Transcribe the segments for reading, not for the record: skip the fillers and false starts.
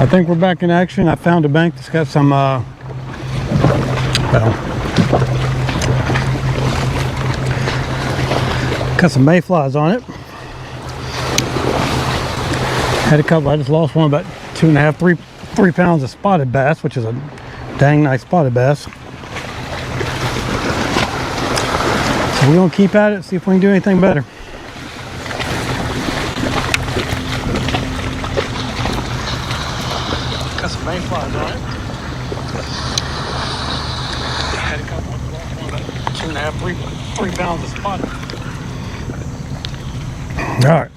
I think we're back in action. I found a bank that's got some, well, got some mayflies on it. Had a couple, I just lost one about 2.5, 3 pounds of spotted bass, which is a dang nice spotted bass. So we're gonna keep at it, see if we can do anything better. Got some mayflies on it. Had a couple, lost one about 2.5, 3 pounds of spotted. All right.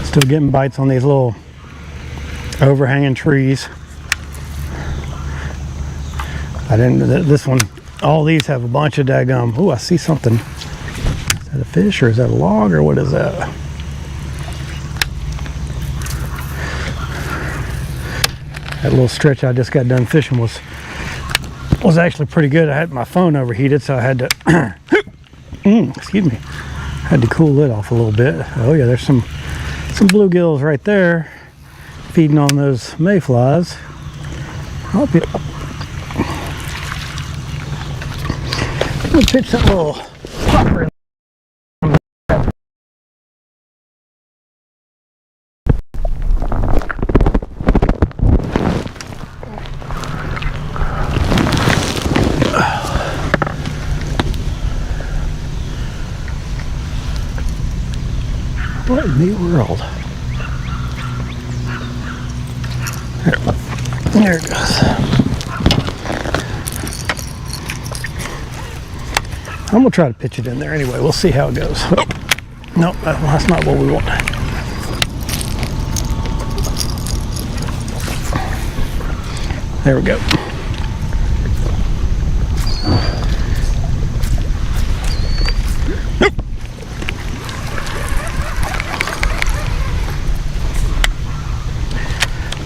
Still getting bites on these little overhanging trees. I didn't, this one, all these have a bunch of daggum. Oh, I see something. Is that a fish or is that a log or what is that? That little stretch I just got done fishing was actually pretty good. I had my phone overheated, so I had to, excuse me, had to cool it off a little bit. Oh yeah, there's some bluegills right there feeding on those mayflies. I'm gonna pitch that little popper in. What in the world? There it goes. I'm gonna try to pitch it in there anyway. We'll see how it goes. Oh, no, that's not what we want. There we go.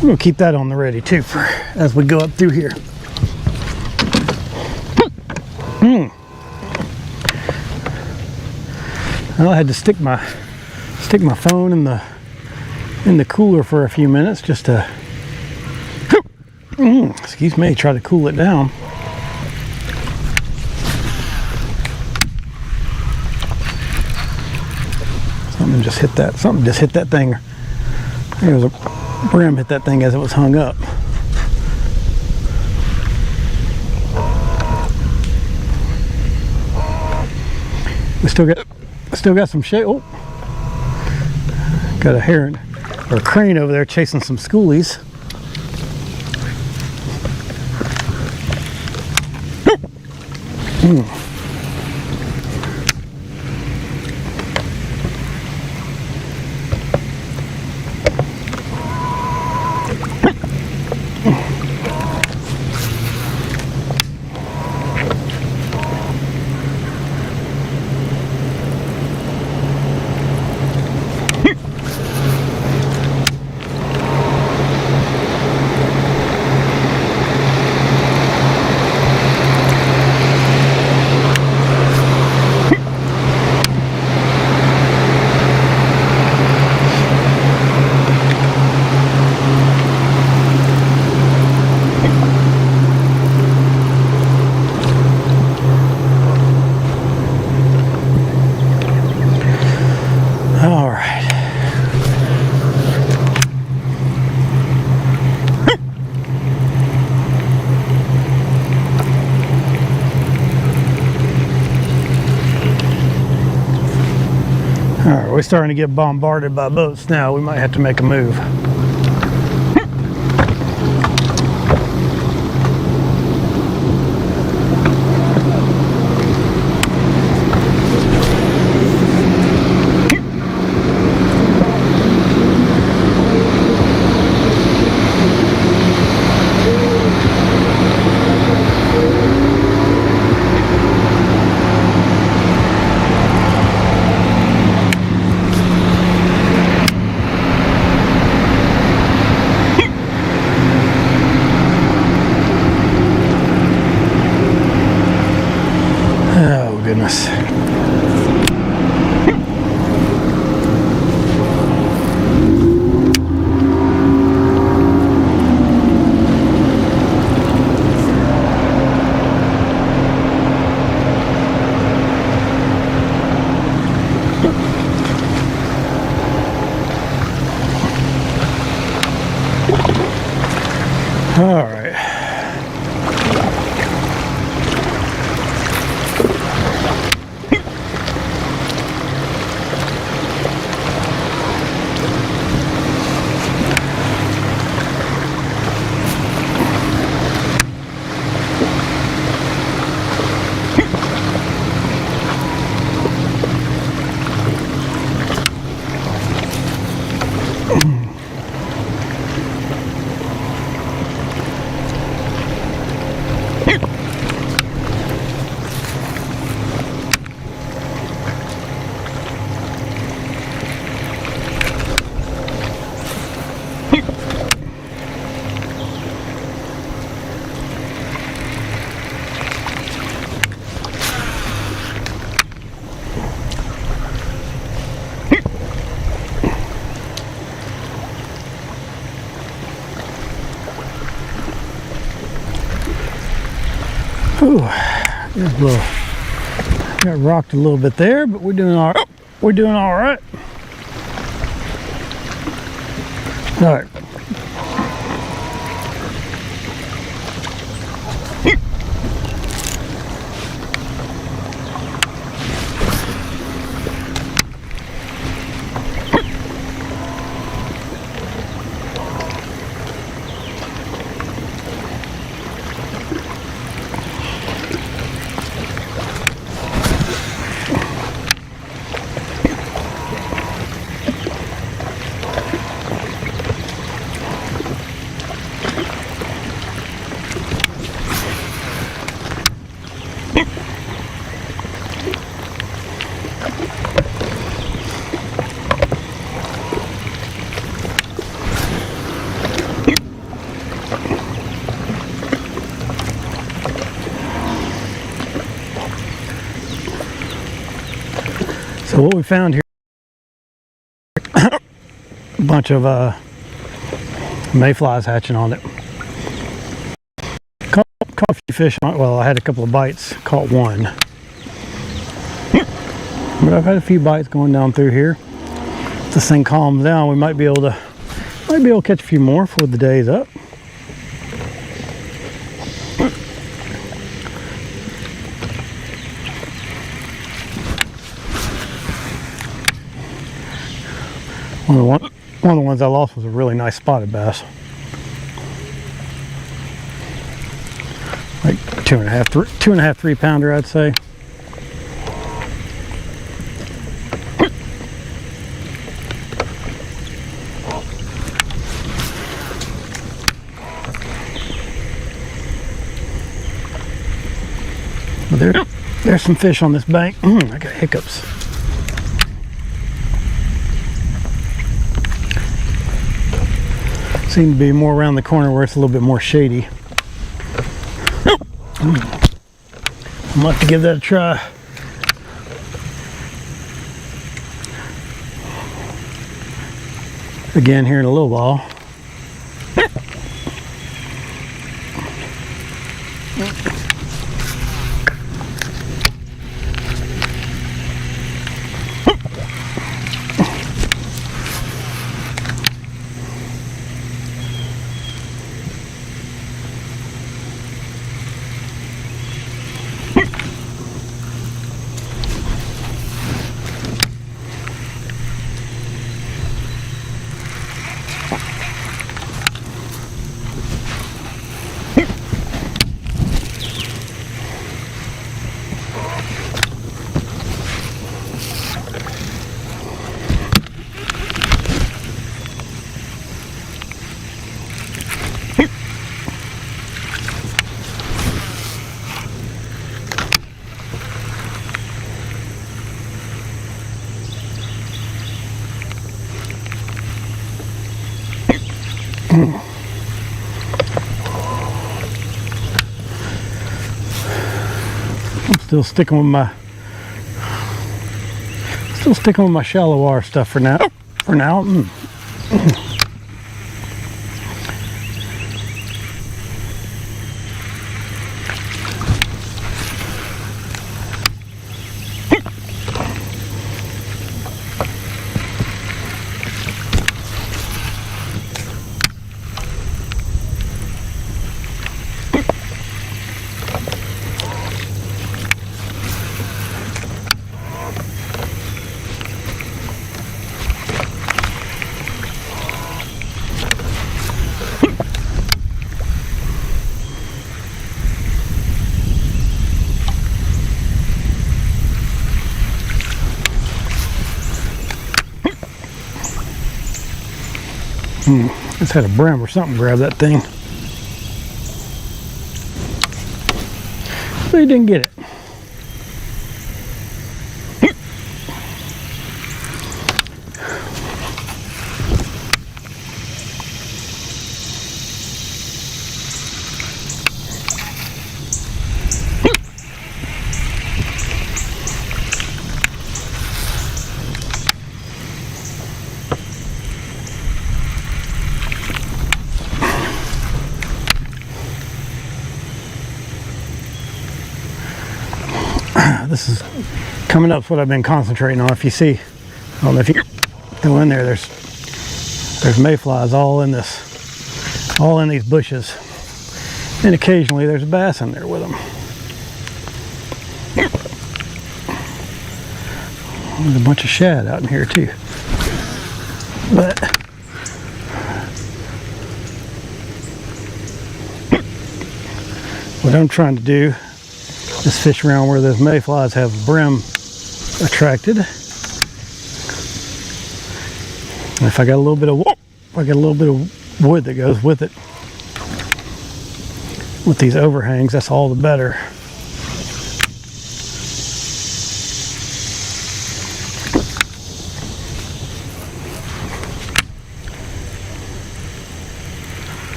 We'll keep that on the ready too for as we go up through here. Well, I had to stick my phone in the cooler for a few minutes just to excuse me, try to cool it down. Something just hit that thing. There was a brim hit that thing as it was hung up. We still got some shade. Oh, got a heron or a crane over there chasing some schoolies. Alright, we're starting to get bombarded by boats now. We might have to make a move. goodness. All right. Ooh, got rocked a little bit there, but we're doing all right. We're doing all right. All right. So what we found here, a bunch of mayflies hatching on it. Caught a few fish on it. Well, I had a couple of bites, caught one. But I've had a few bites going down through here. If this thing calms down, we might be able to catch a few more before the day is up. One of the ones I lost was a really nice spotted bass. Like 2.5, 3 pounder, I'd say. But there's some fish on this bank. I got hiccups. Seem to be more around the corner where it's a little bit more shady. I'm gonna have to give that a try. Again here in a little while. I'm still sticking with my Still sticking with my shallow water stuff for now. For now. Just had a brim or something grab that thing. But he didn't get it. This is coming up, what I've been concentrating on. If you see, I don't know if you go in there, there's mayflies all in these bushes, and occasionally there's a bass in there with them. There's a bunch of shad out in here too, but what I'm trying to do is fish around where those mayflies have brim attracted. And if I got a little bit of wood that goes with it, with these overhangs, that's all the better.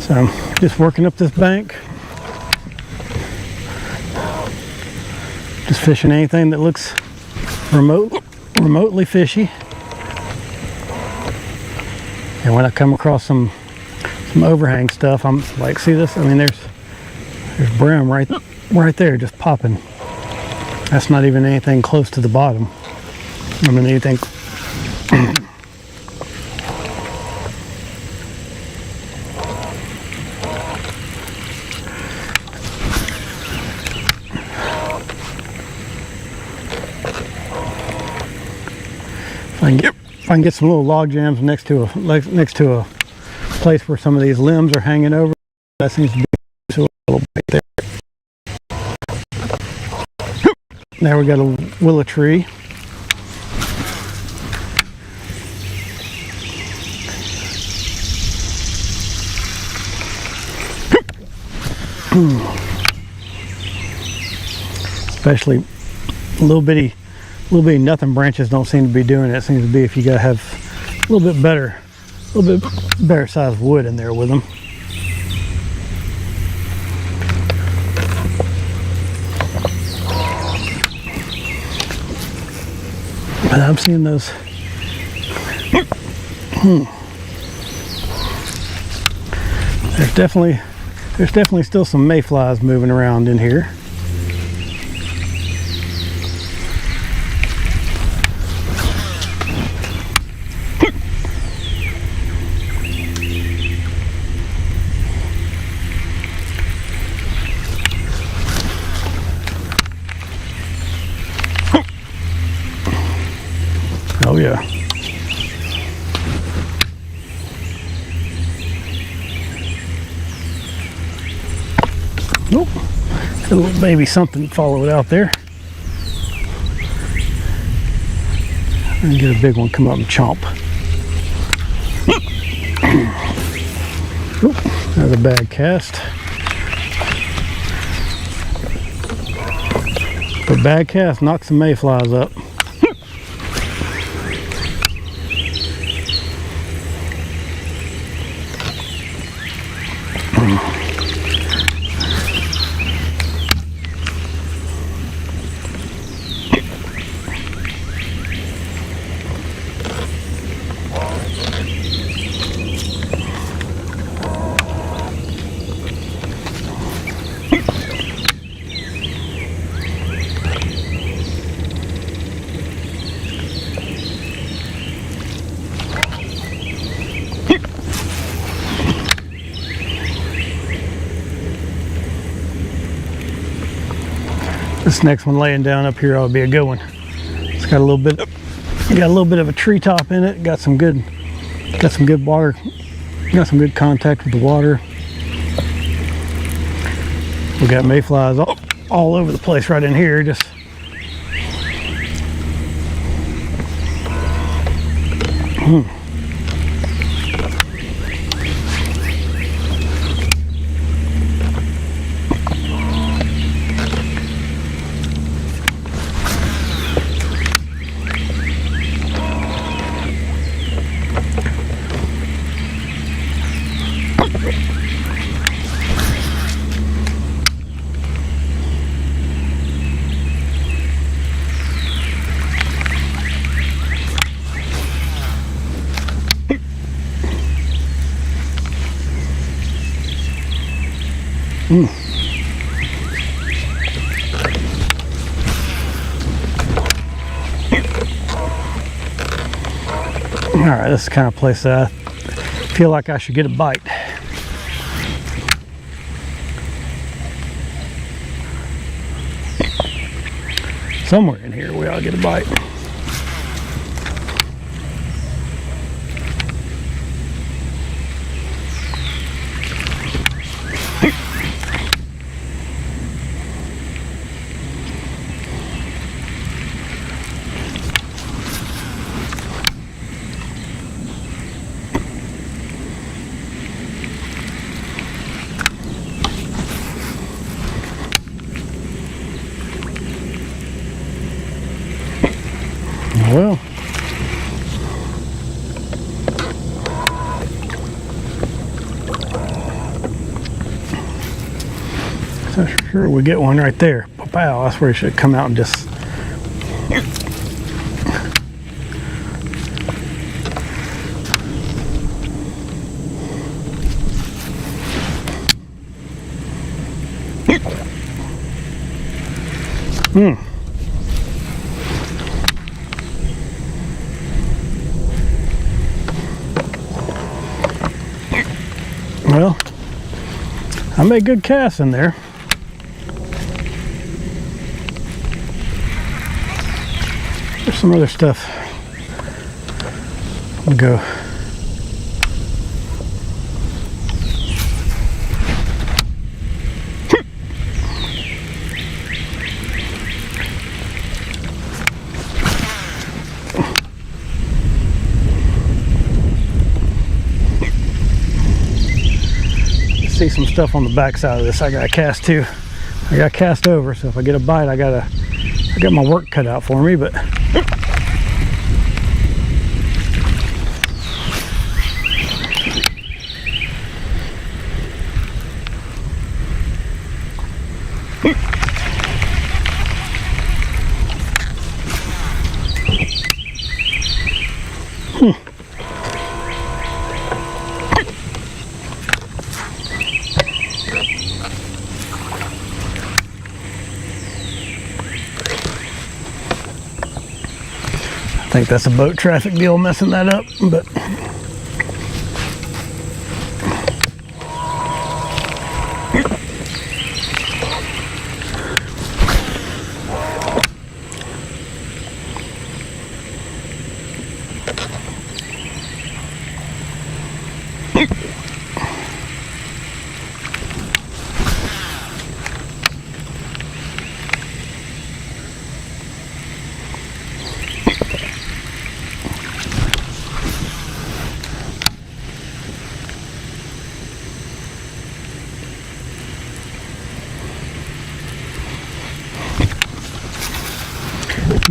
So I'm just working up this bank, just fishing anything that looks remotely fishy. And when I come across some overhang stuff, I'm like, see this? I mean, there's brim right there just popping. That's not even anything close to the bottom. I mean, anything. If I can get some little log jams next to a place where some of these limbs are hanging over, that seems to be a little bit there. Now we got a willow tree. Especially little bitty nothing branches don't seem to be doing it. It seems to be if you gotta have a little bit better sized wood in there with them. But I'm seeing those. There's definitely still some mayflies moving around in here. Oh yeah. Nope. Got a little baby something followed out there. And get a big one come up and chomp. Oop, another bad cast. But bad cast knocks some mayflies up. This next one laying down up here ought to be a good one. It's got a little bit of a treetop in it. Got some good water. Got some good contact with the water. We got mayflies all over the place right in here. Just all right, this is the kind of place that I feel like I should get a bite. Somewhere in here we ought to get a bite. Well, so sure we get one right there. Pow, that's where he should come out and just Well, I made good casts in there. There's some other stuff. We'll go. See some stuff on the back side of this. I got cast too. I got cast over, so if I get a bite, I got my work cut out for me. But I think that's a boat traffic deal messing that up, but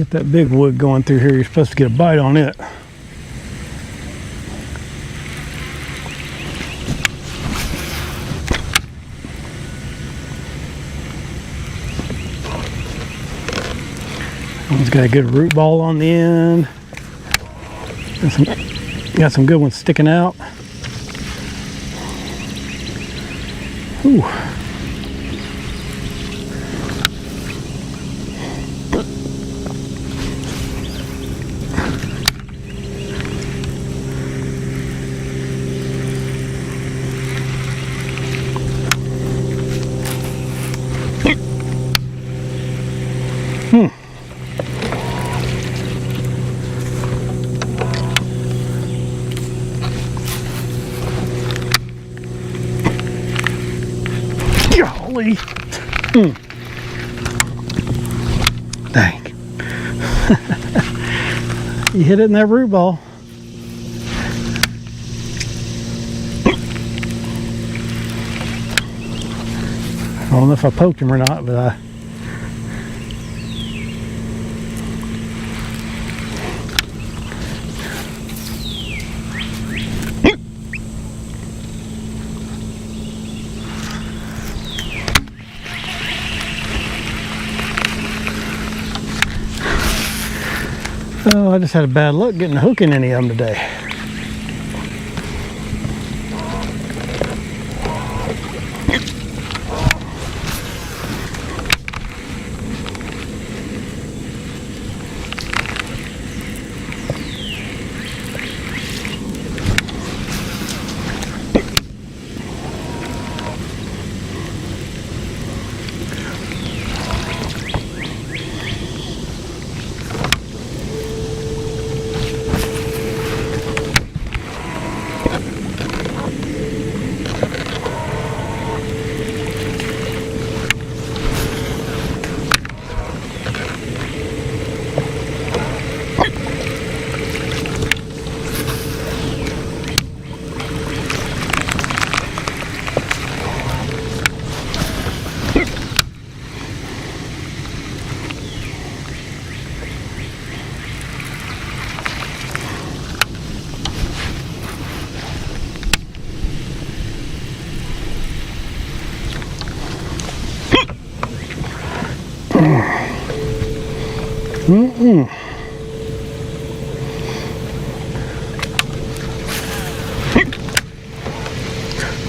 Get that big wood going through here. You're supposed to get a bite on it. One's got a good root ball on the end. Got some good ones sticking out. Ooh. Golly. Dang. You hit it in that root ball. I don't know if I poked him or not, but I... Oh, I just had a bad luck getting a hook in any of them today.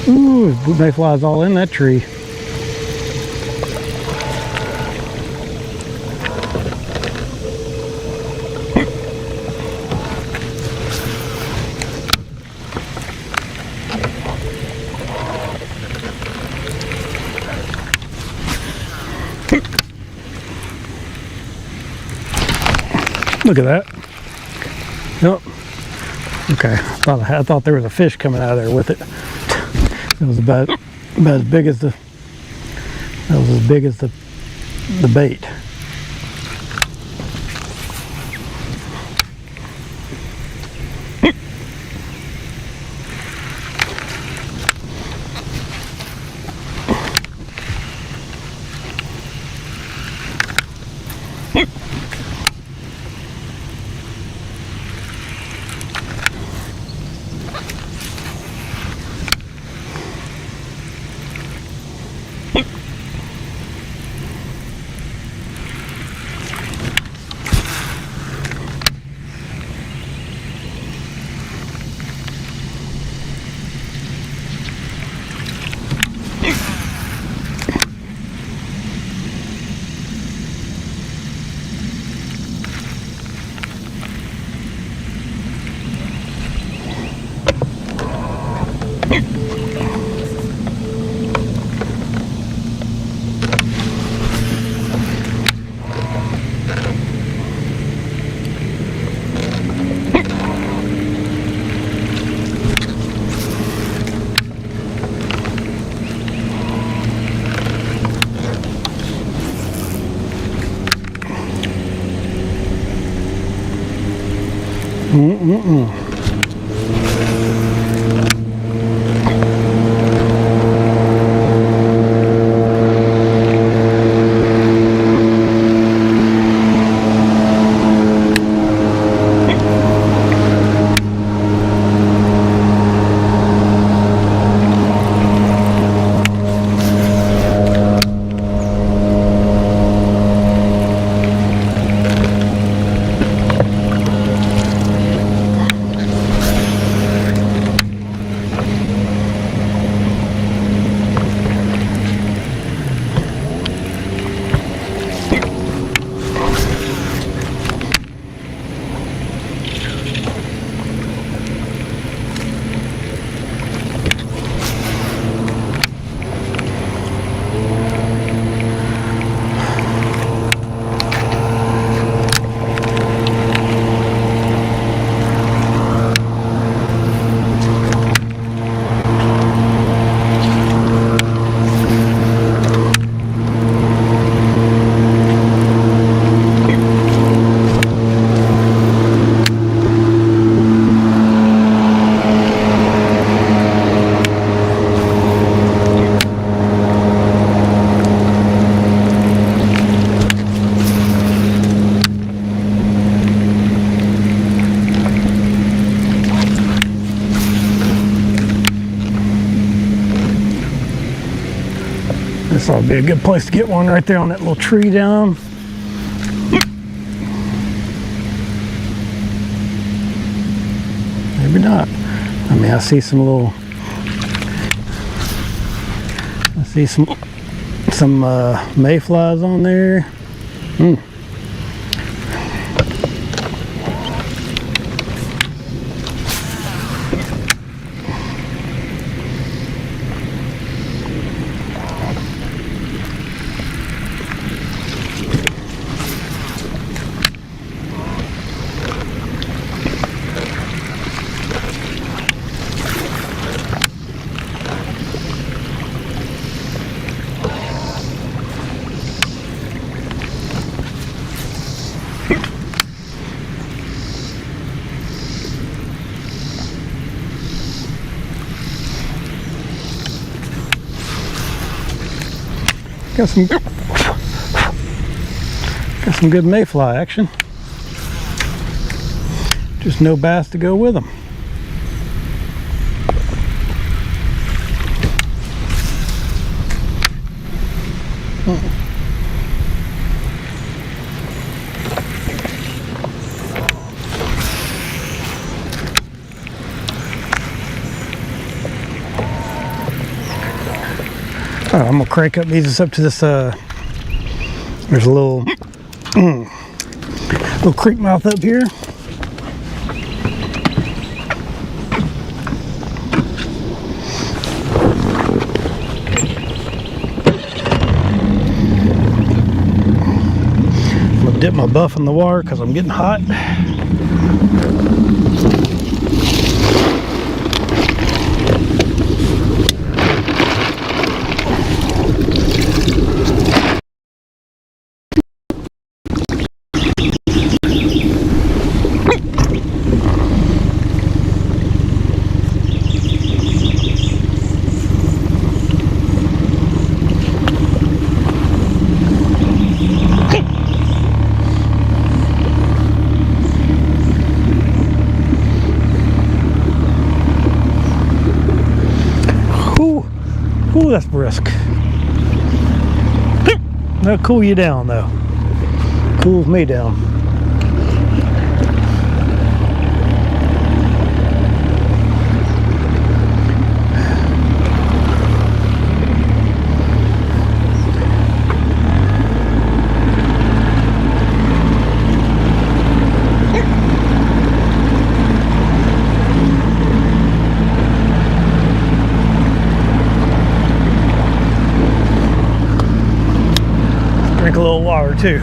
Ooh, mayflies all in that tree. Look at that. Yep. Okay. I thought there was a fish coming out of there with it. It was about as big as the bait. This ought to be a good place to get one right there on that little tree down. Maybe not. I mean, I see some mayflies on there. Got some good mayfly action. Just no bass to go with them. All right, I'm gonna crank up these up to this. There's a little little creek mouth up here. I'm gonna dip my buff in the water because I'm getting hot. Ooh, that's brisk. That'll cool you down though. Cools me down. Drink a little water too.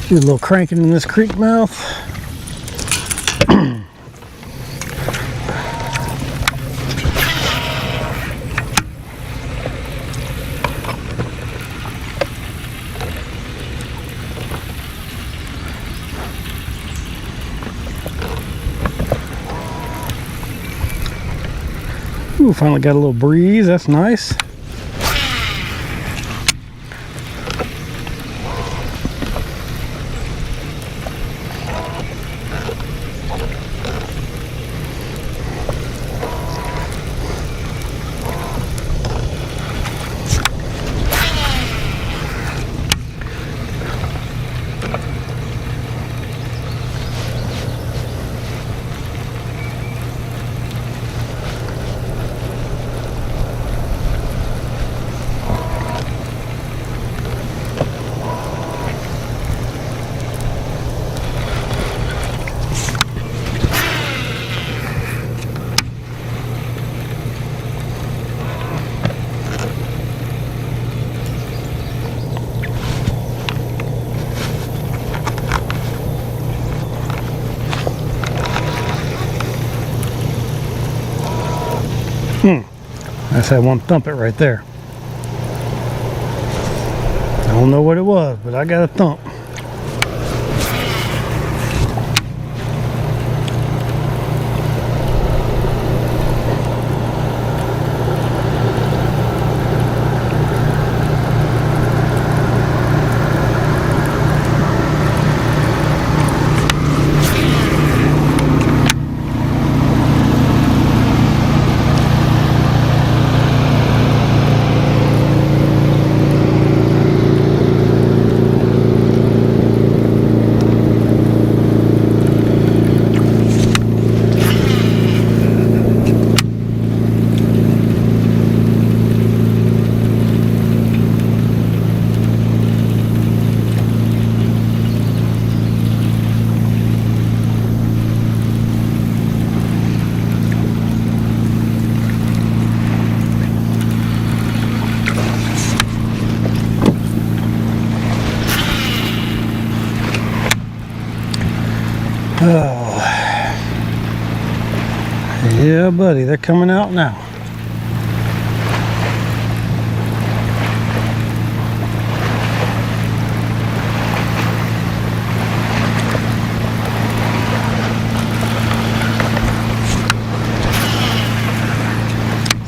Do a little cranking in this creek mouth. Ooh, finally got a little breeze. That's nice. Just had one thump it right there. I don't know what it was, but I got a thump. Oh, yeah, buddy, they're coming out now.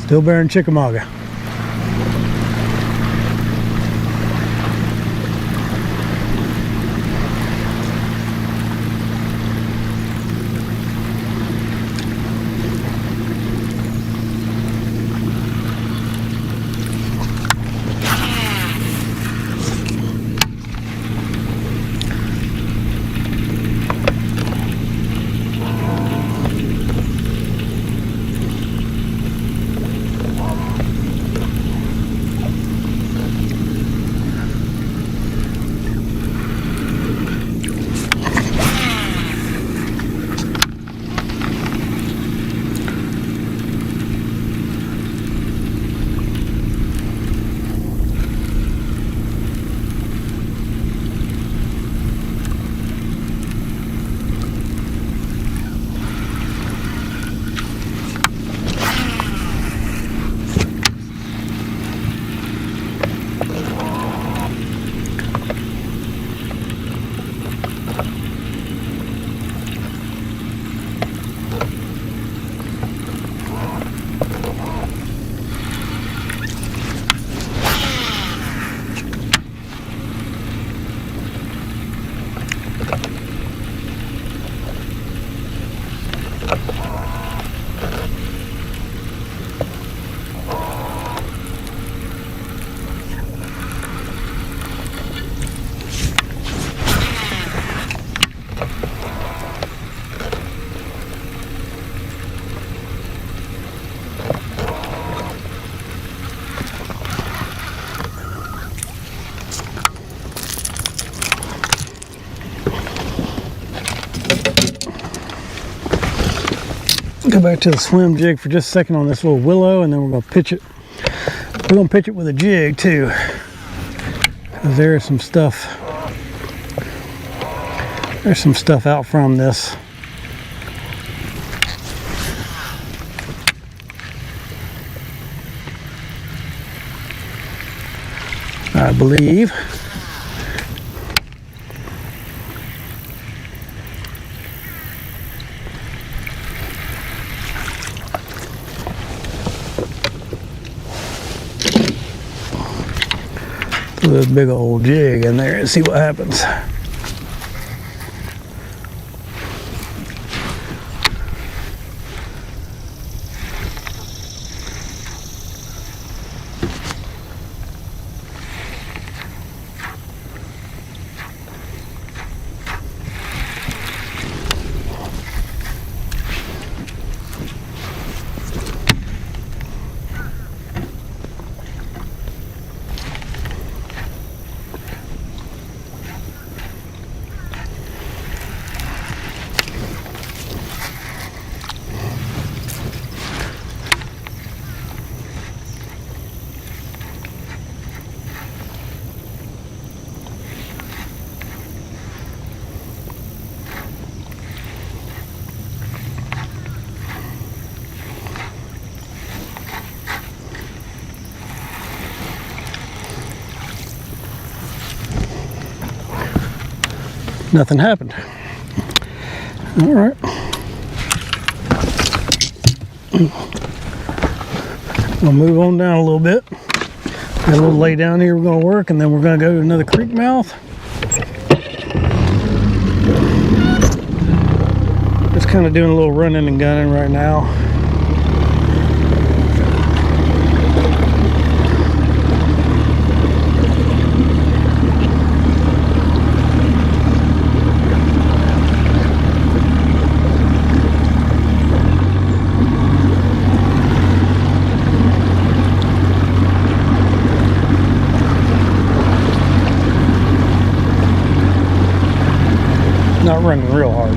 Still bearing Chickamauga. Go back to the swim jig for just a second on this little willow, and then we're going to pitch it. We're going to pitch it with a jig too, because there's some stuff. There's some stuff out from this. I believe. Throw this big old jig in there and see what happens. nothing happened. All right. We'll move on down a little bit. Got a little lay down here we're going to work, and then we're going to go to another creek mouth. Just kind of doing a little running and gunning right now. Not running real hard.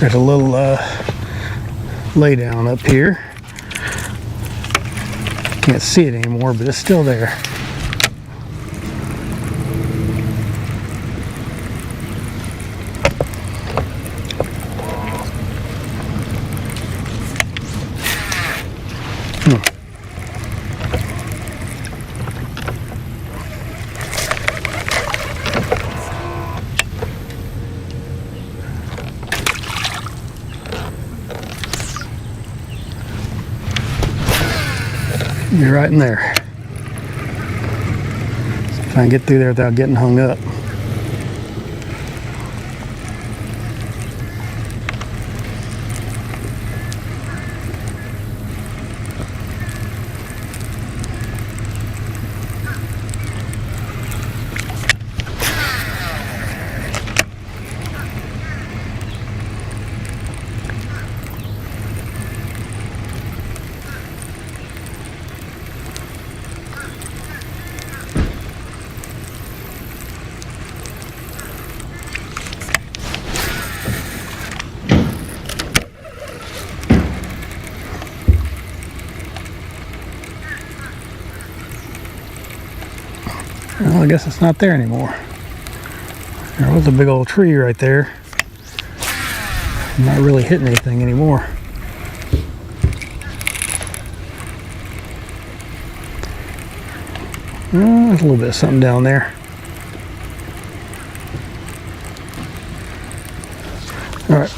There's a little lay down up here. Can't see it anymore, but it's still there. You're right in there. Try and get through there without getting hung up. Well, I guess it's not there anymore. There was a big old tree right there. I'm not really hitting anything anymore. There's a little bit of something down there. All right.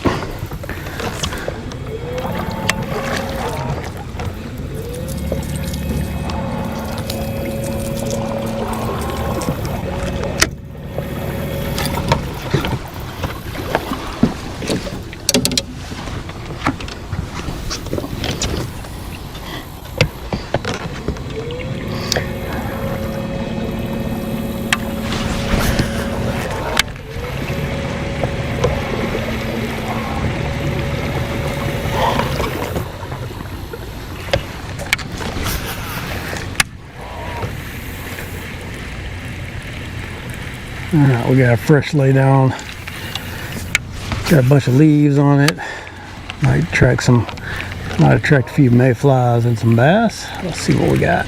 Alright, we got a fresh lay down. Got a bunch of leaves on it. Might attract a few mayflies and some bass. Let's see what we got.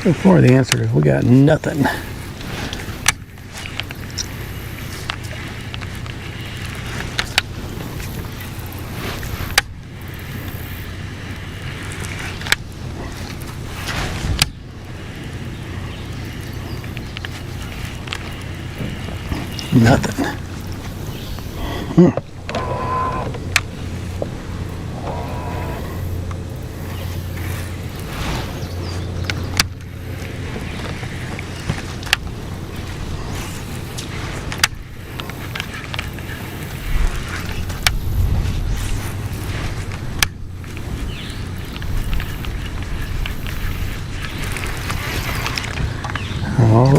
So far the answer is we got nothing. Nothing.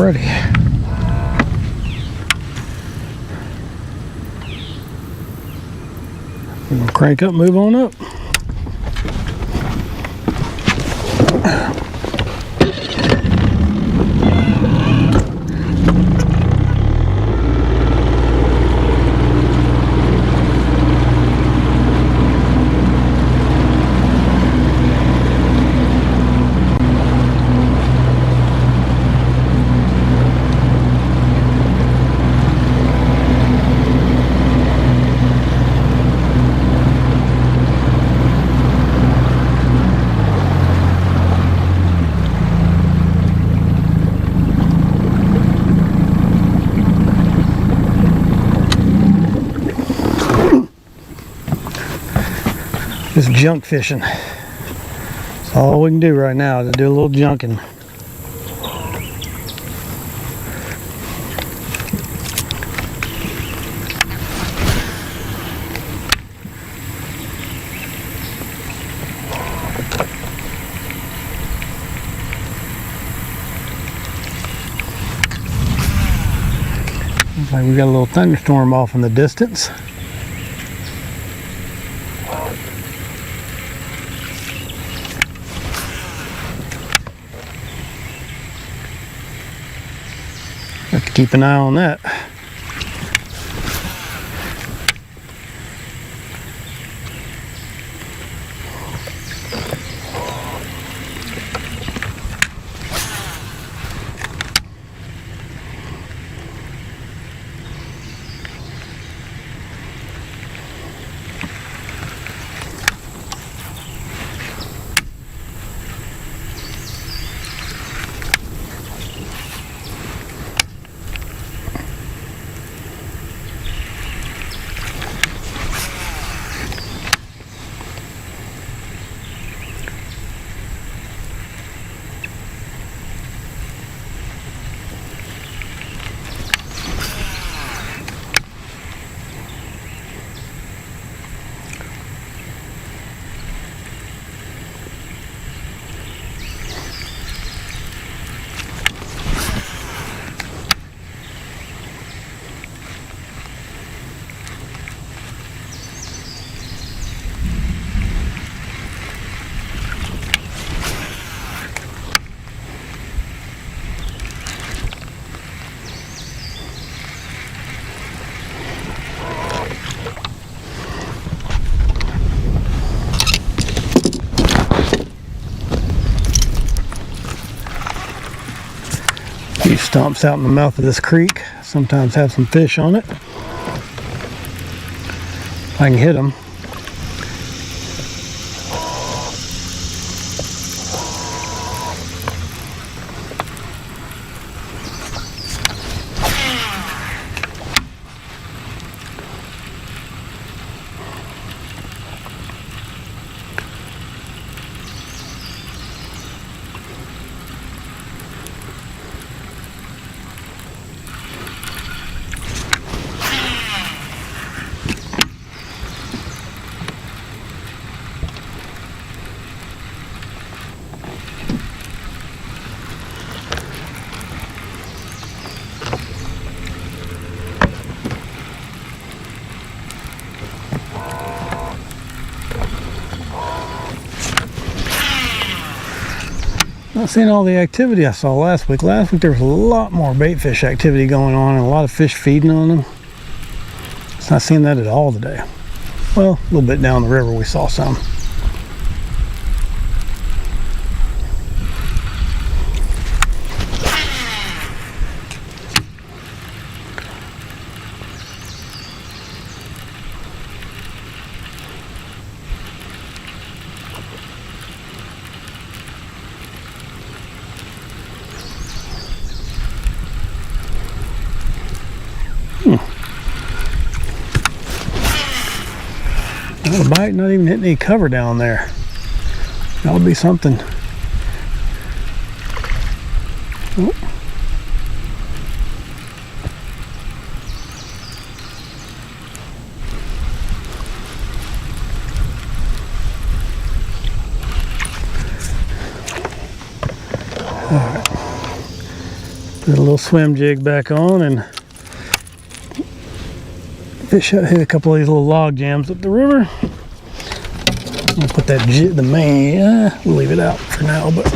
Alrighty. We're gonna crank up, move on up. Just junk fishing. That's all we can do right now, is do a little junking. Looks like we got a little thunderstorm off in the distance. Have to keep an eye on that. These stumps out in the mouth of this creek sometimes have some fish on it. If I can hit them. Not seeing all the activity I saw last week. Last week there was a lot more bait fish activity going on and a lot of fish feeding on them. It's not seeing that at all today. Well, a little bit down the river we saw some. Not a bite, not even hitting any cover down there. That'll be something. Oh. Put a little swim jig back on and fish out, hit a couple of these little log jams up the river. I'll put that the main, we'll leave it out for now, but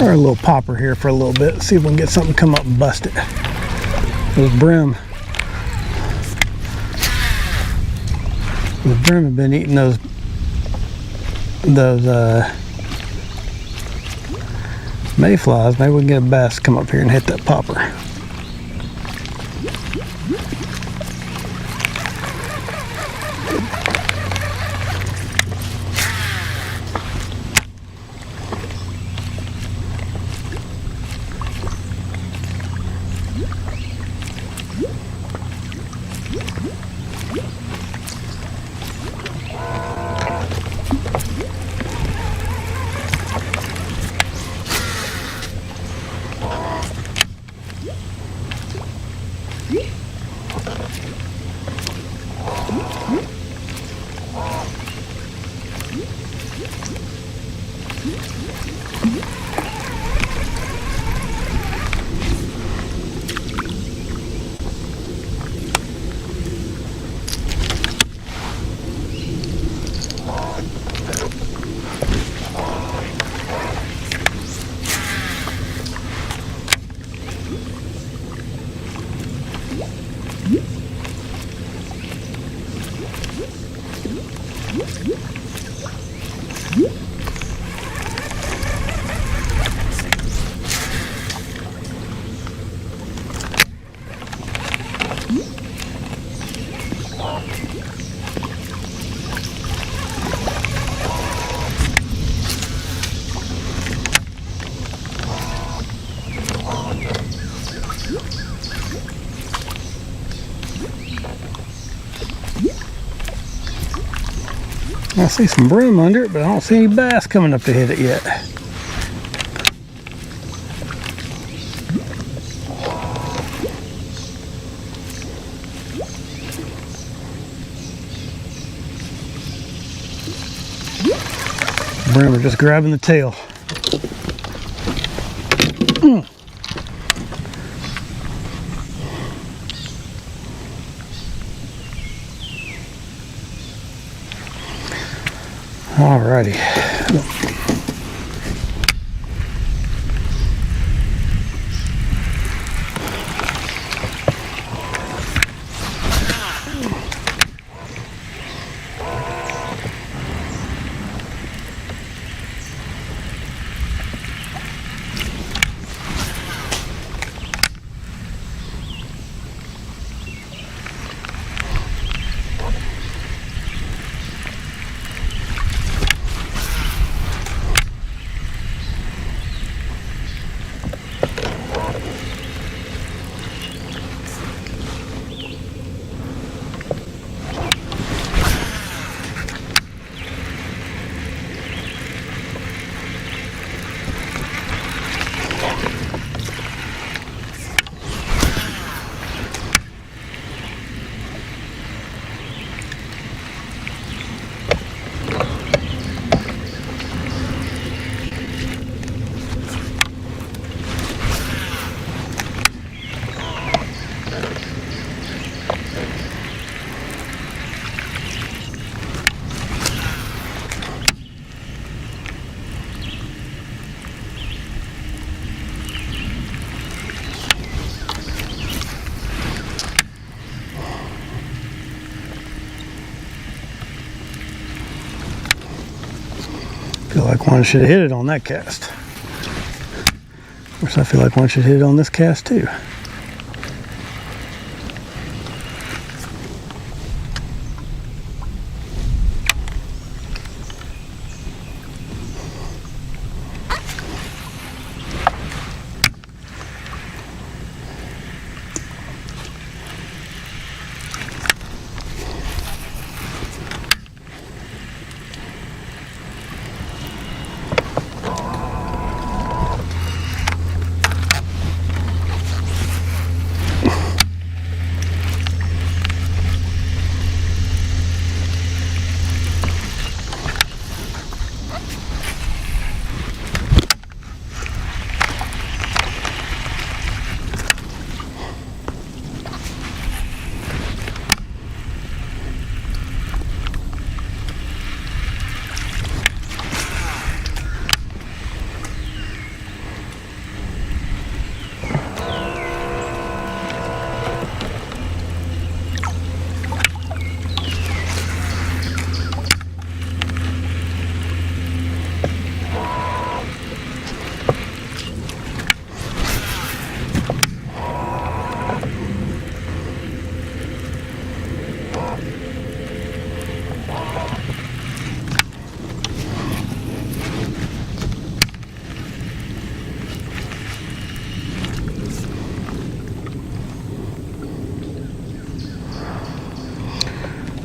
Try our little popper here for a little bit, see if we can get something come up and bust it. Those brim have been eating those mayflies. Maybe we can get a bass to come up here and hit that popper. I see some broom under it, but I don't see any bass coming up to hit it yet. Broom are just grabbing the tail. Alrighty. Feel like one should have hit it on that cast. Of course, I feel like one should hit it on this cast too.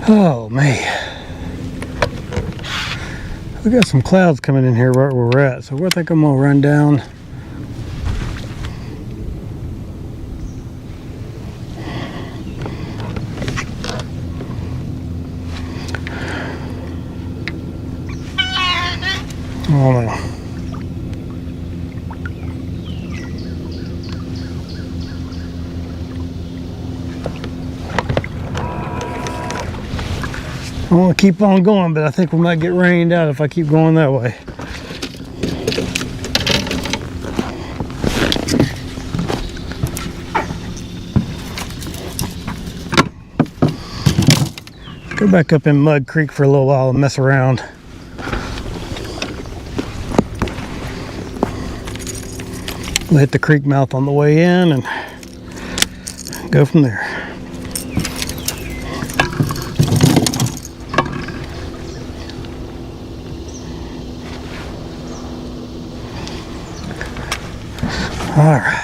Oh man, we got some clouds coming in here right where we're at, so I think I'm gonna run down. Oh no. I want to keep on going, but I think we might get rained out if I keep going that way. Go back up in Mud Creek for a little while and mess around. We'll hit the creek mouth on the way in and go from there. All right.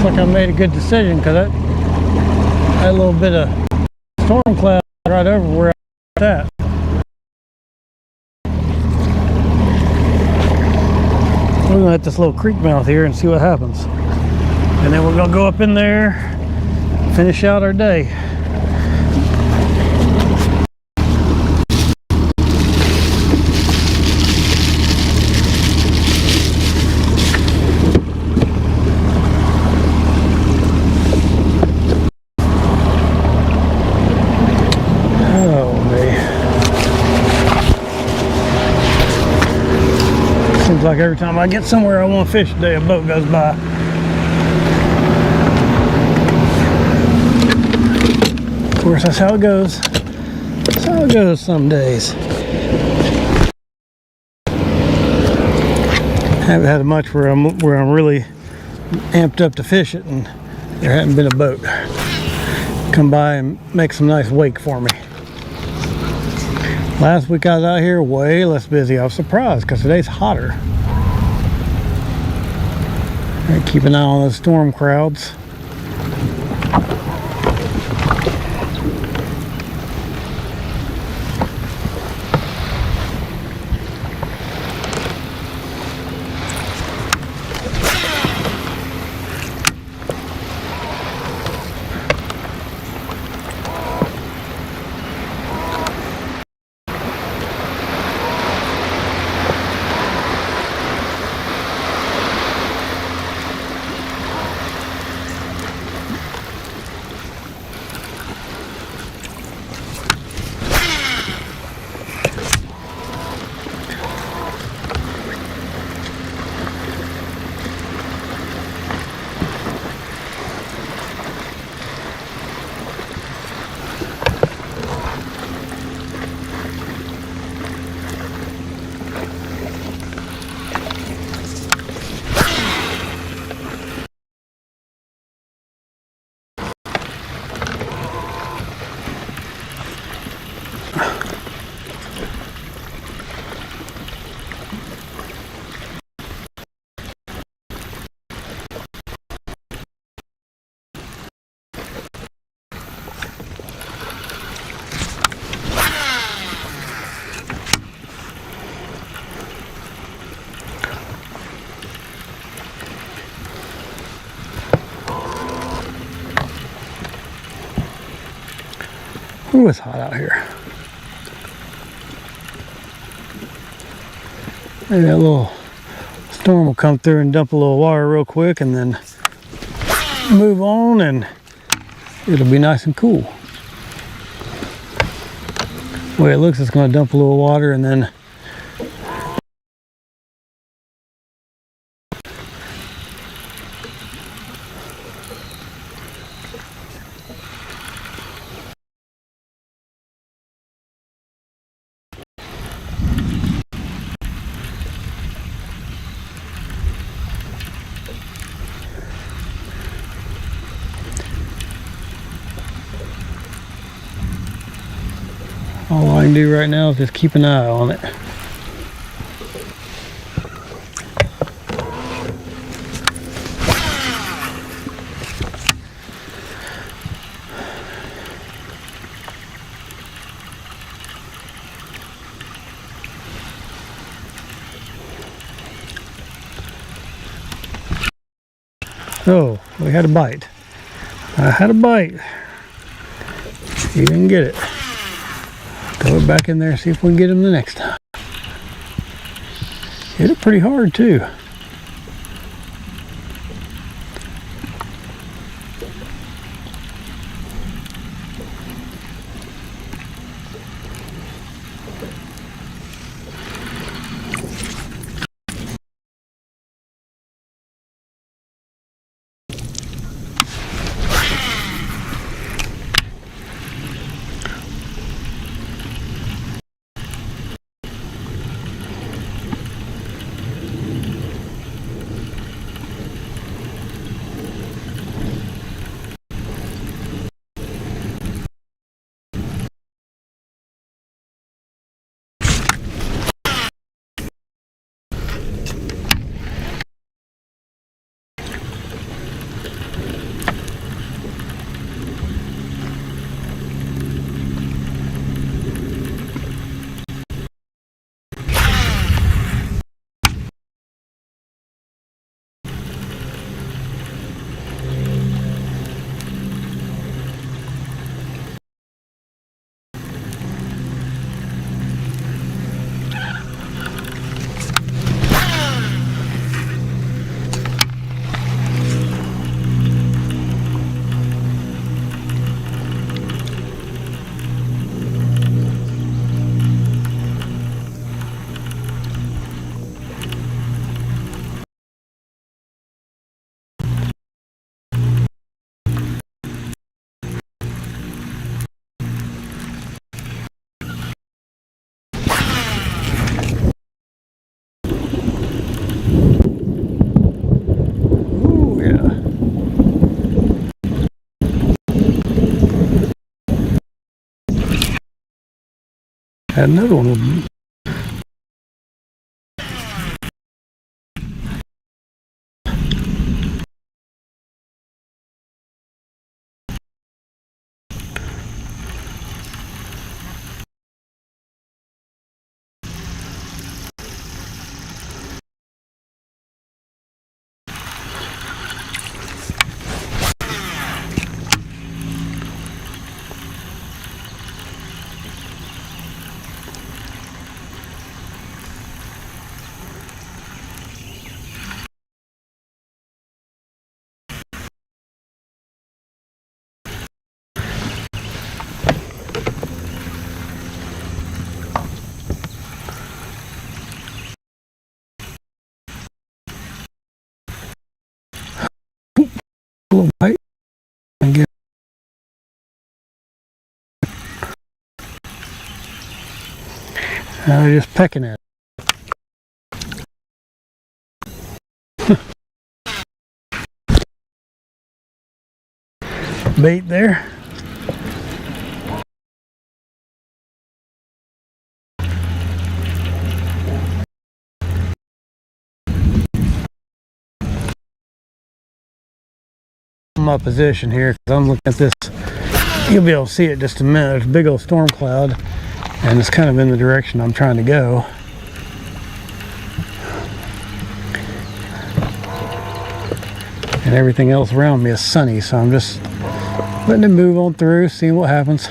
like I made a good decision, because that little bit of storm cloud right over where I was at. We're gonna hit this little creek mouth here and see what happens, and then we're gonna go up in there, finish out our day. Seems like every time I get somewhere I want to fish today, a boat goes by. Of course, that's how it goes. That's how it goes some days. Haven't had much where I'm really amped up to fish it, and there hasn't been a boat come by and make some nice wake for me. Last week I was out here way less busy. I was surprised because today's hotter. Right, keep an eye on those storm crowds. Ooh, it's hot out here. Maybe that little storm will come through and dump a little water real quick, and then move on, and it'll be nice and cool. The way it looks, it's going to dump a little water and then all I can do right now is just keep an eye on it. Oh, we had a bite. I had a bite. You didn't get it. Throw it back in there and see if we can get him the next time. Hit it pretty hard too. Had another one. A little bite and get now they're just pecking at it. Bait there. My position here because I'm looking at this. You'll be able to see it in just a minute. There's a big old storm cloud and it's kind of in the direction I'm trying to go. And everything else around me is sunny, so I'm just letting it move on through, seeing what happens.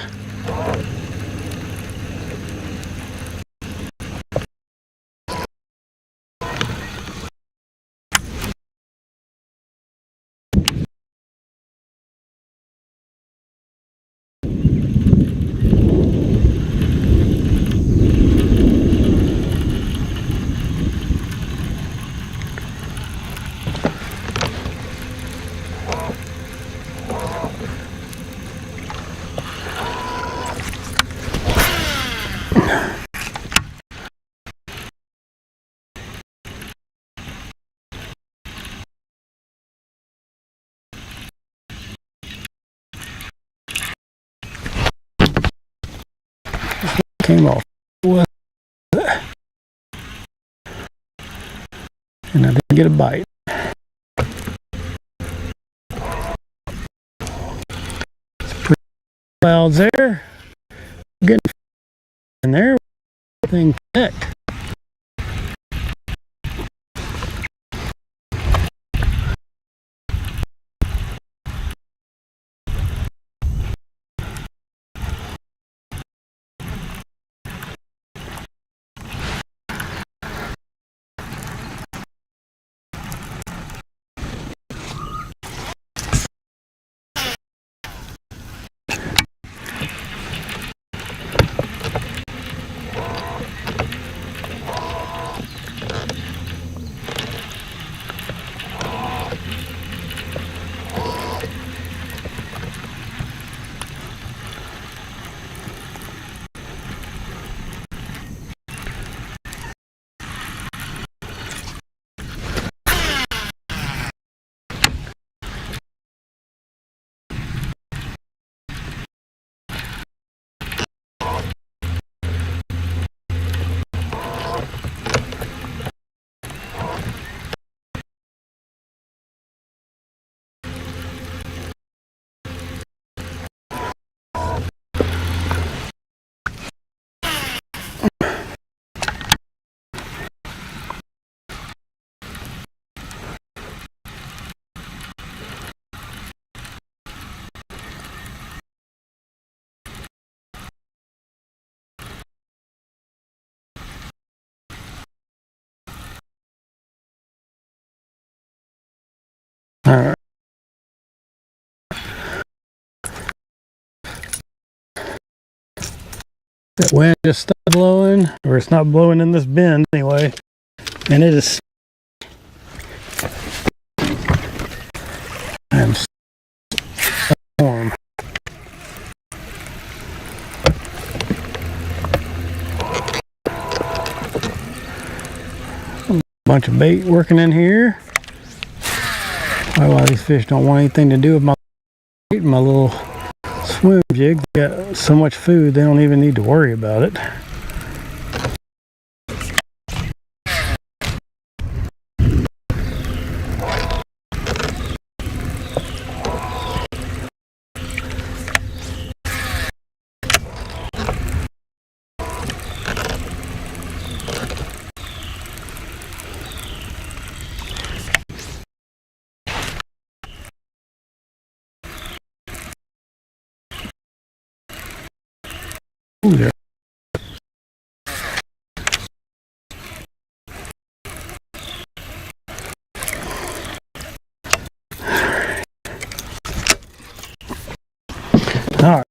Came off and I didn't get a bite. It's pretty clouds there. Getting in there, thing connect. All right. That wind just stopped blowing, or it's not blowing in this bend anyway, and it is. I'm warm. Bunch of bait working in here. Why a lot of these fish don't want anything to do with my little swim jig. They got so much food they don't even need to worry about it. Ooh, there. All right.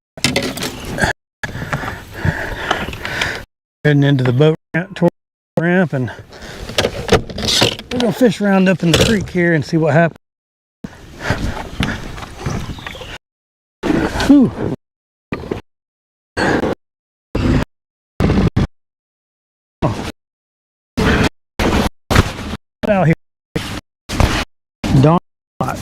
Heading into the boat ramp, and we're gonna fish around up in the creek here and see what happens. Whew. Out here, darn hot.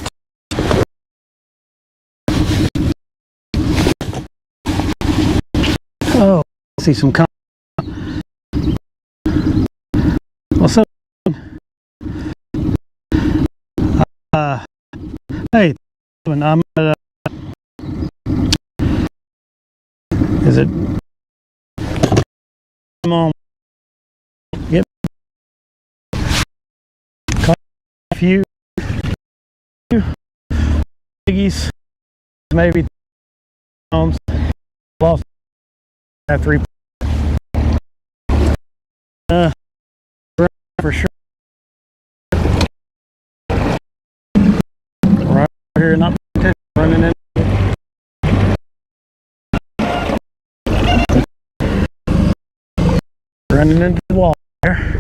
Oh, I see some. What's up? Hey, I'm at, is it? Come on. Yep. Caught a few biggies, maybe pounds. Lost that 3. For sure. Right here, not running in. Running into the wall there.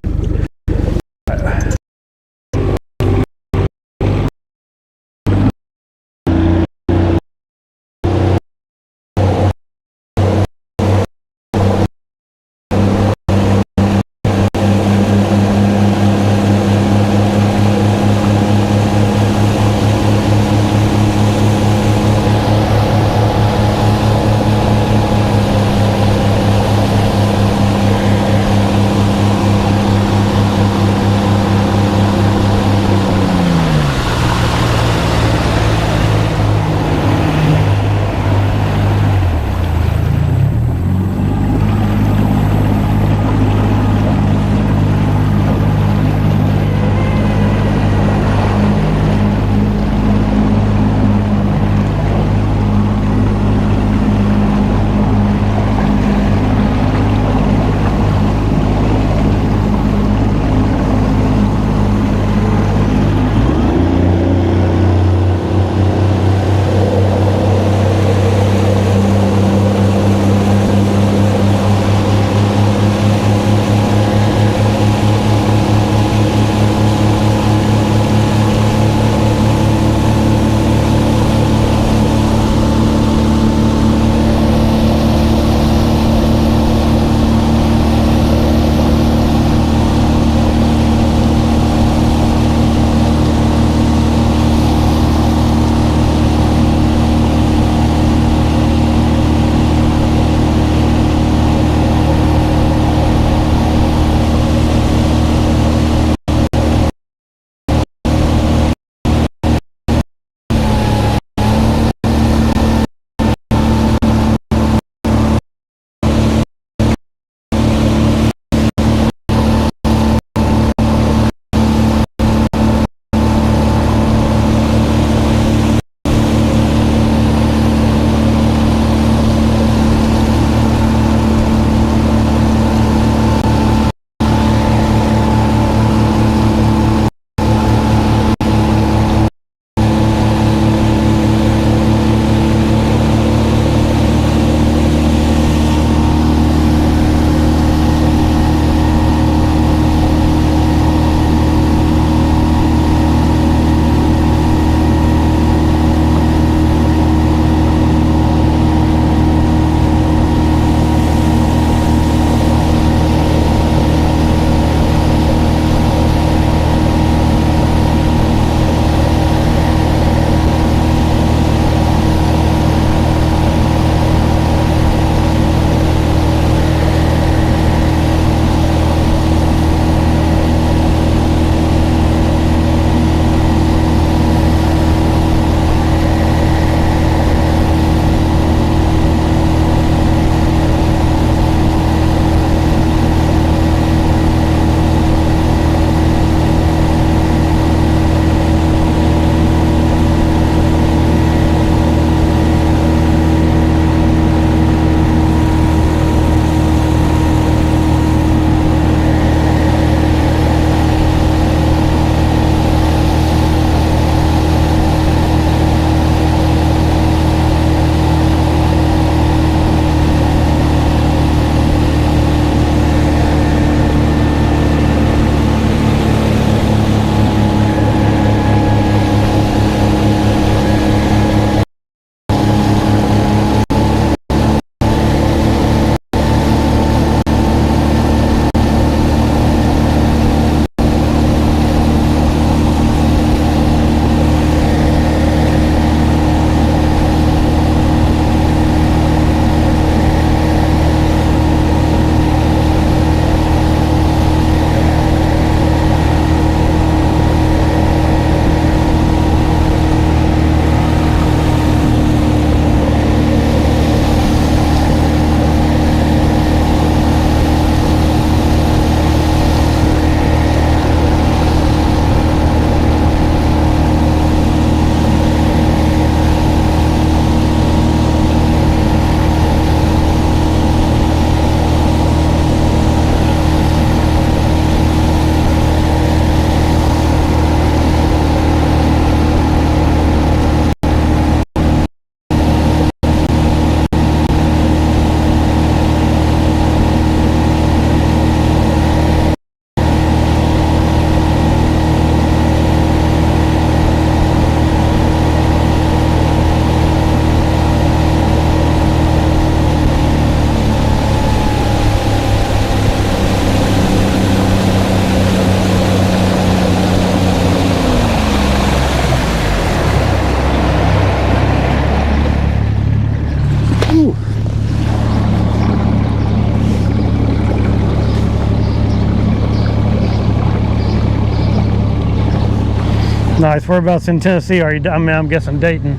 Nice. Whereabouts in Tennessee are you? I mean, I'm guessing Dayton.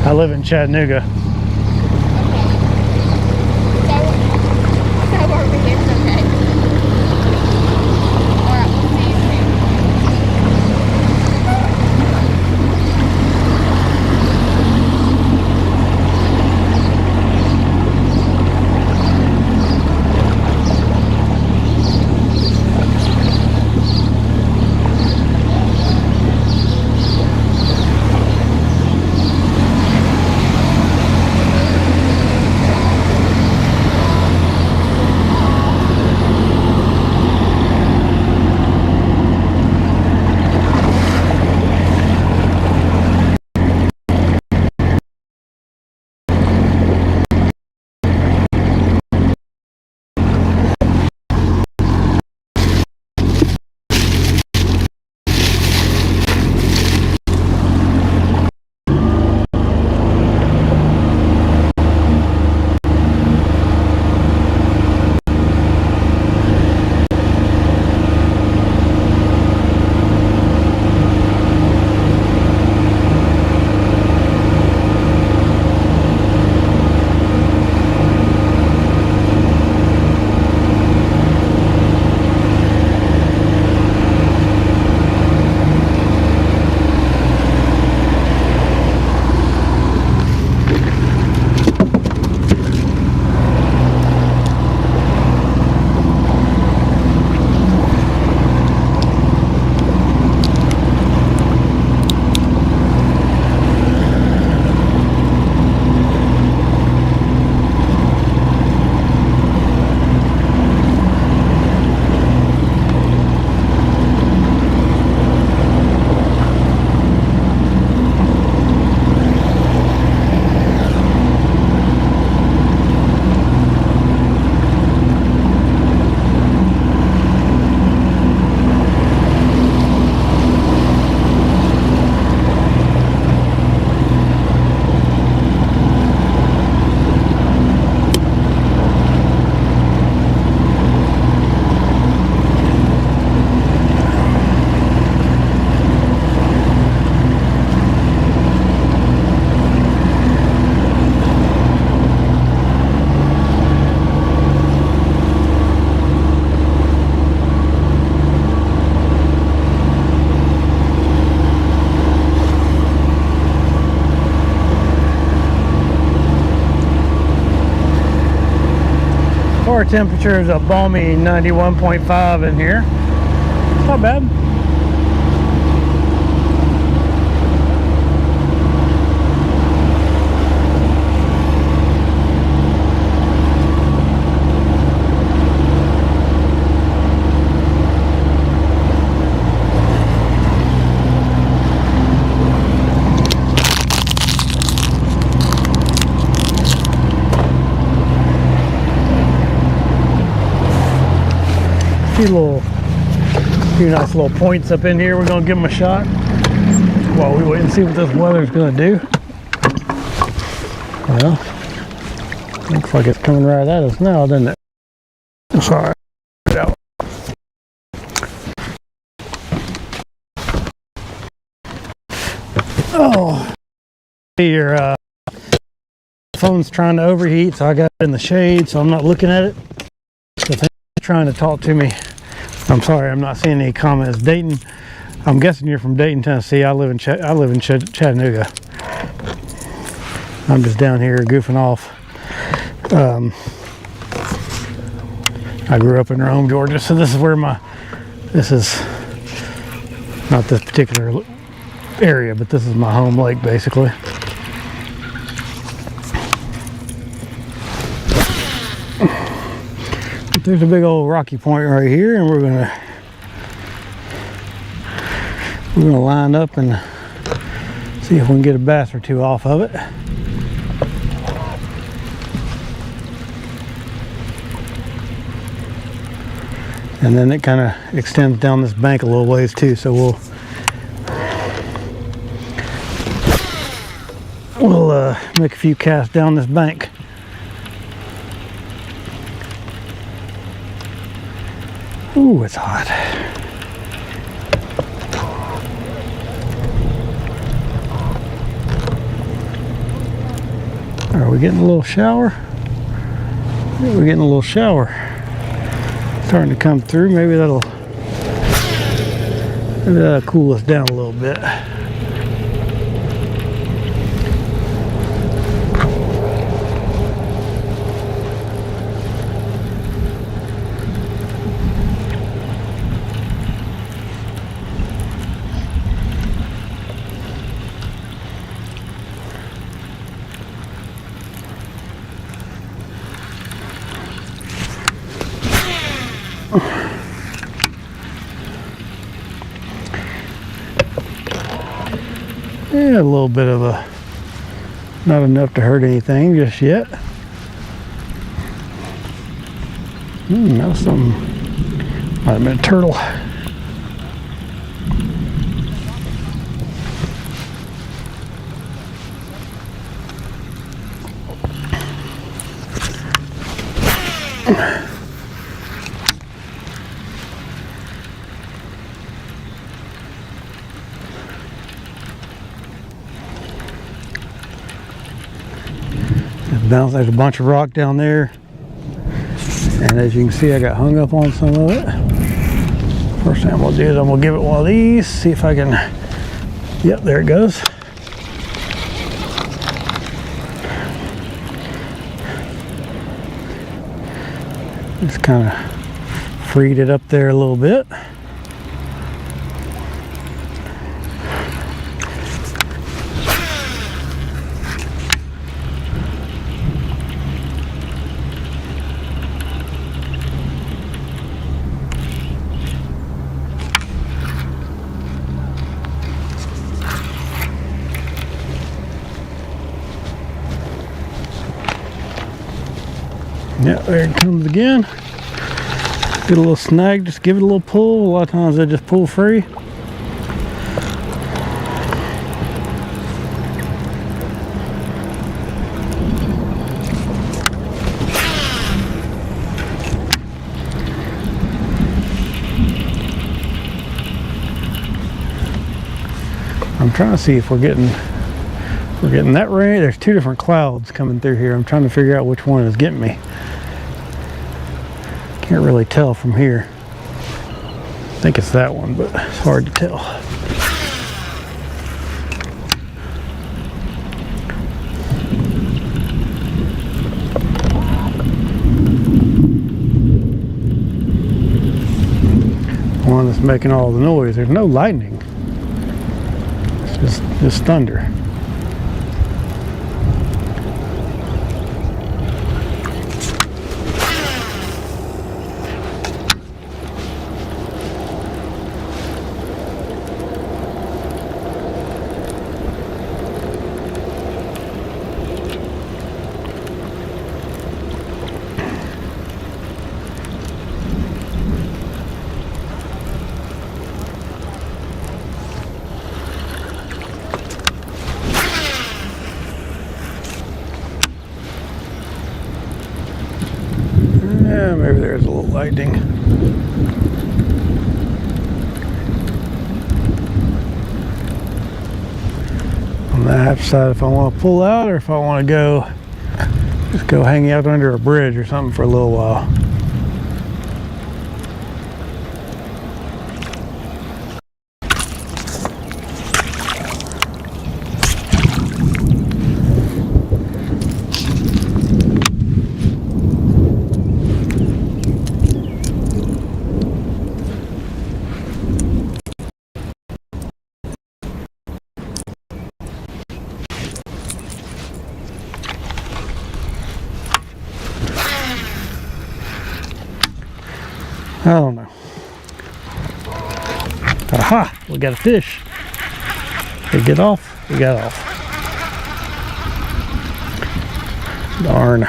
I live in Chattanooga. So over here, it's okay. All right, we'll see you soon. Our temperature is a balmy 91.5 in here. Not bad. Few nice little points up in here. We're gonna give them a shot while we wait and see what this weather's gonna do. Well, looks like it's coming right at us now, doesn't it? It's all right. Get out. Oh, your phone's trying to overheat, so I got it in the shade, so I'm not looking at it. The thing's trying to talk to me. I'm sorry, I'm not seeing any comments. Dayton, I'm guessing you're from Dayton, Tennessee. I live in Chattanooga. I'm just down here goofing off. I grew up in Rome, Georgia, so this is where this is not this particular area, but this is my home lake, basically. There's a big old rocky point right here, and we're gonna line up and see if we can get a bass or two off of it. And then it kind of extends down this bank a little ways too, so we'll make a few casts down this bank. Ooh, it's hot. Are we getting a little shower? Yeah, we're getting a little shower. Starting to come through. Maybe that'll cool us down a little bit. Yeah, a little bit of a, not enough to hurt anything just yet. That was something, might have been a turtle. There's a bunch of rock down there, and as you can see I got hung up on some of it. First thing I'm going to do is I'm going to give it one of these, see if I can, yep, there it goes. Just kind of freed it up there a little bit. Yeah, there it comes again. Get a little snag, just give it a little pull. A lot of times they just pull free. I'm trying to see if we're getting that rain. There's two different clouds coming through here. I'm trying to figure out which one is getting me. Can't really tell from here. I think it's that one, but it's hard to tell. The one that's making all the noise. There's no lightning. It's just thunder. Yeah, maybe there's a little lightning. On that, I have to decide if I want to pull out or if I want to just go hang out under a bridge or something for a little while. I don't know. Aha! We got a fish. Did it get off? We got off. Darn.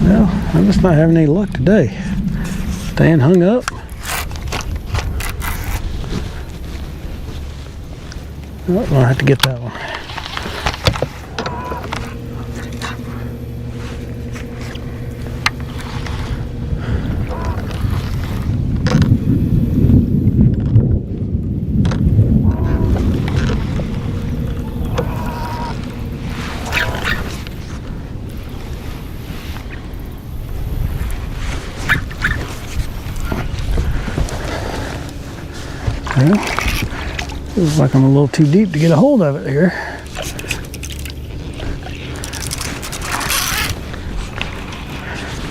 Well, I'm just not having any luck today. Staying hung up. Oh, I'll have to get that one. Feels like I'm a little too deep to get a hold of it here.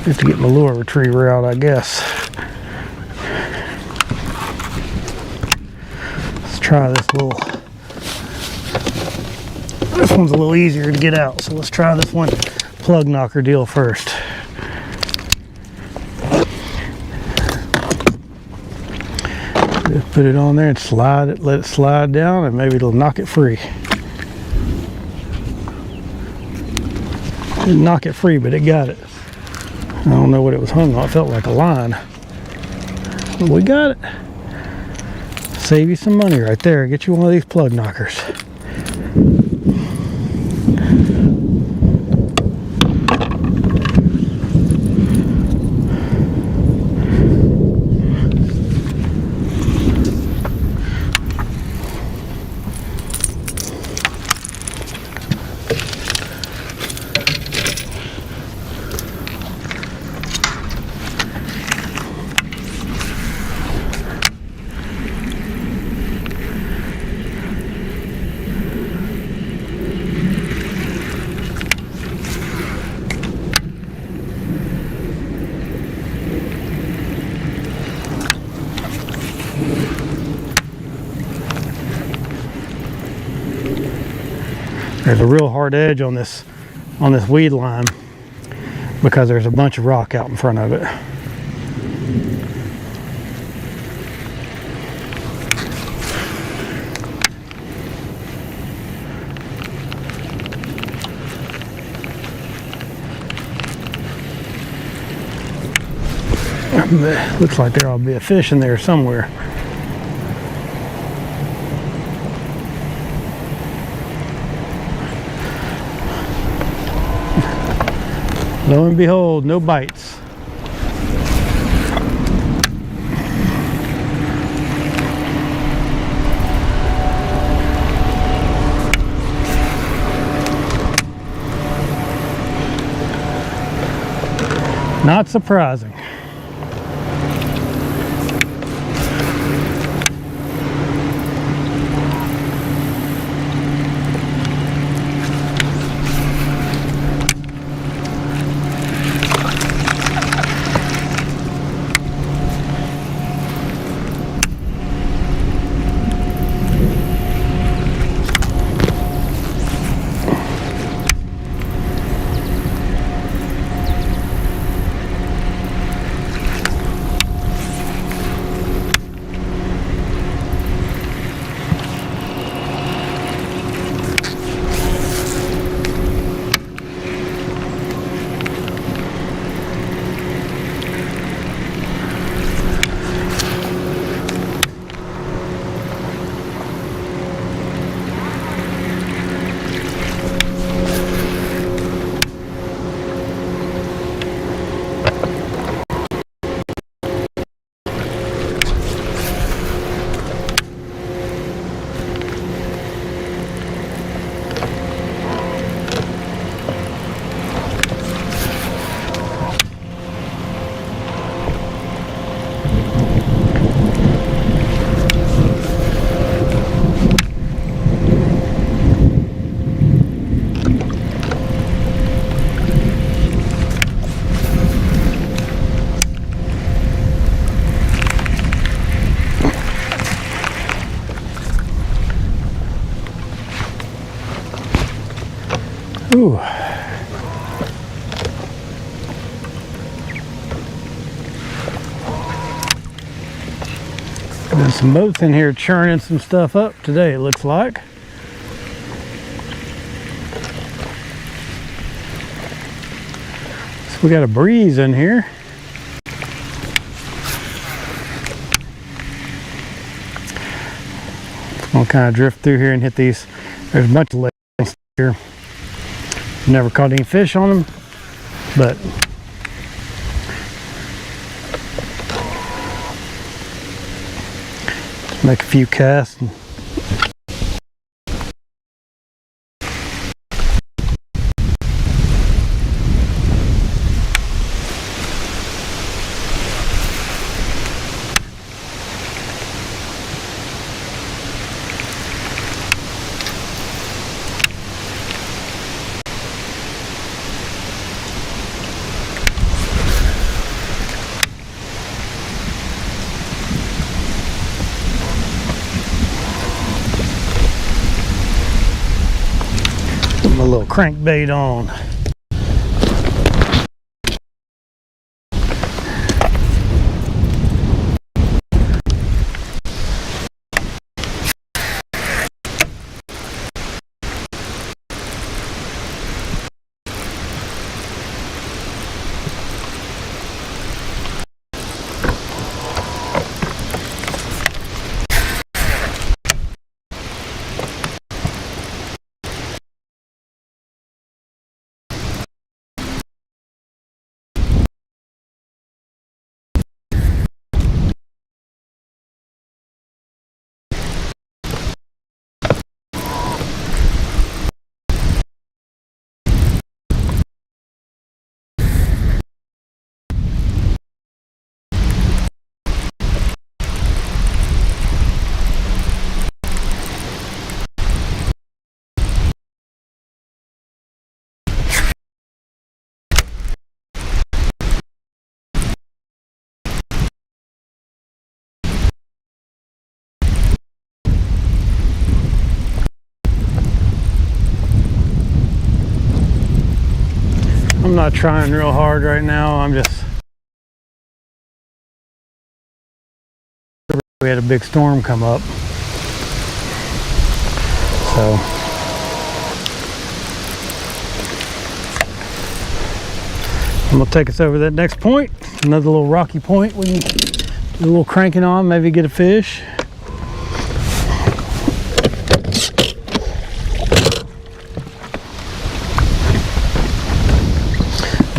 Have to get my lure retriever out, I guess. Let's try this little. This one's a little easier to get out, so let's try this one plug knocker deal first. Just put it on there and slide it, let it slide down, and maybe it'll knock it free. Didn't knock it free, but it got it. I don't know what it was hung on. It felt like a line. But we got it. Save you some money right there. Get you one of these plug knockers. There's a real hard edge on this weed line because there's a bunch of rock out in front of it. Looks like there'll be a fish in there somewhere. Lo and behold, no bites. Not surprising. Ooh. There's some boats in here churning some stuff up today, it looks like. So we got a breeze in here. I'll kind of drift through here and hit these. There's a bunch of lakes here. Never caught any fish on them, but make a few casts. Put my little crankbait on. I'm not trying real hard right now. I'm just, we had a big storm come up. So I'm gonna take us over that next point, another little rocky point. We can do a little cranking on, maybe get a fish.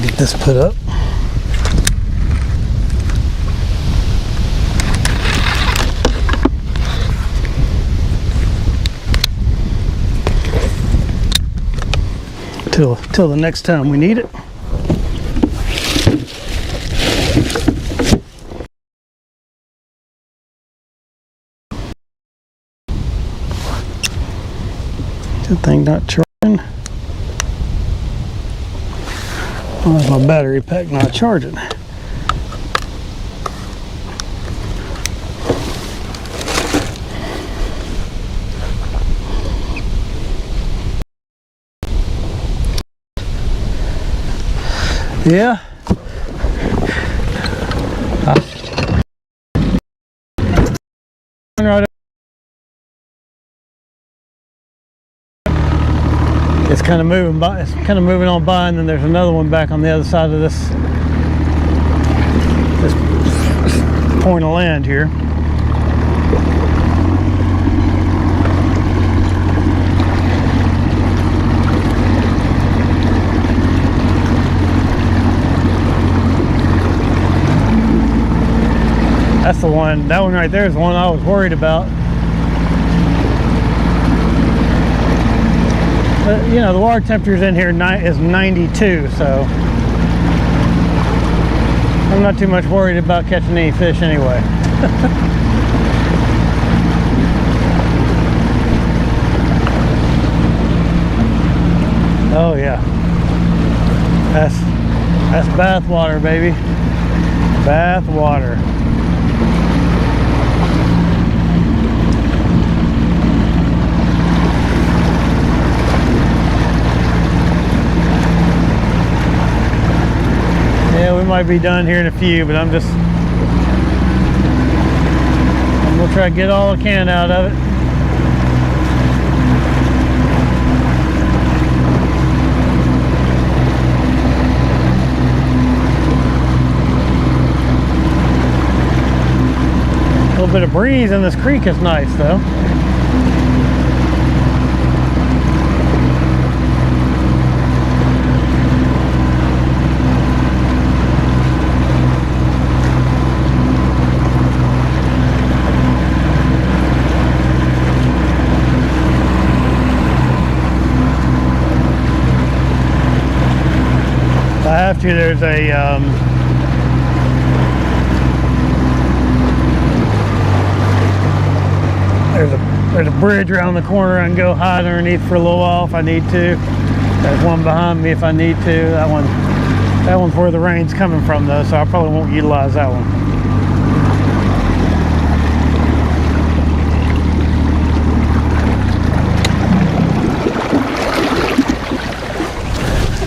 Get this put up. Till the next time we need it. Good thing not charging. Why is my battery pack not charging? Yeah. Right. It's kind of moving by. It's kind of moving on by, and then there's another one back on the other side of this point of land here. That's the one. That one right there is the one I was worried about. But, you know, the water temperatures in here is 92, so I'm not too much worried about catching any fish anyway. Oh yeah, that's bath water, baby. Bath water. Yeah, we might be done here in a few, but I'm gonna try to get all I can out of it. A little bit of breeze in this creek is nice though. There's there's a bridge around the corner I can go hide underneath for a little while if I need to. There's one behind me if I need to. That one's where the rain's coming from though, so I probably won't utilize that one.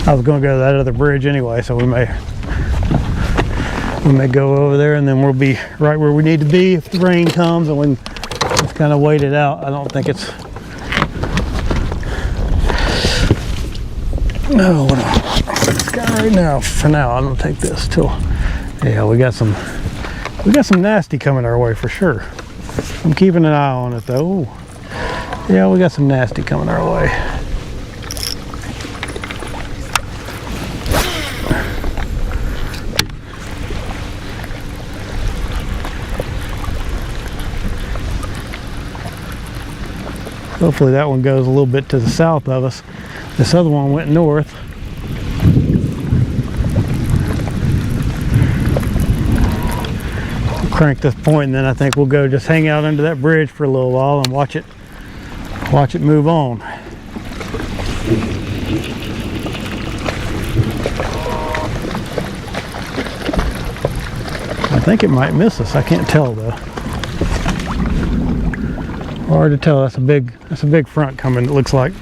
I was going to go to that other bridge anyway, so we may go over there, and then we'll be right where we need to be if the rain comes, and we can just kind of wait it out. I don't think it's no. This guy right now. For now, I'm gonna take this till. Yeah, we got some nasty coming our way for sure. I'm keeping an eye on it though. Yeah, we got some nasty coming our way. Hopefully that one goes a little bit to the south of us. This other one went north. We'll crank this point, and then I think we'll go just hang out under that bridge for a little while and watch it move on. I think it might miss us. I can't tell though. Hard to tell. That's a big front coming, it looks like.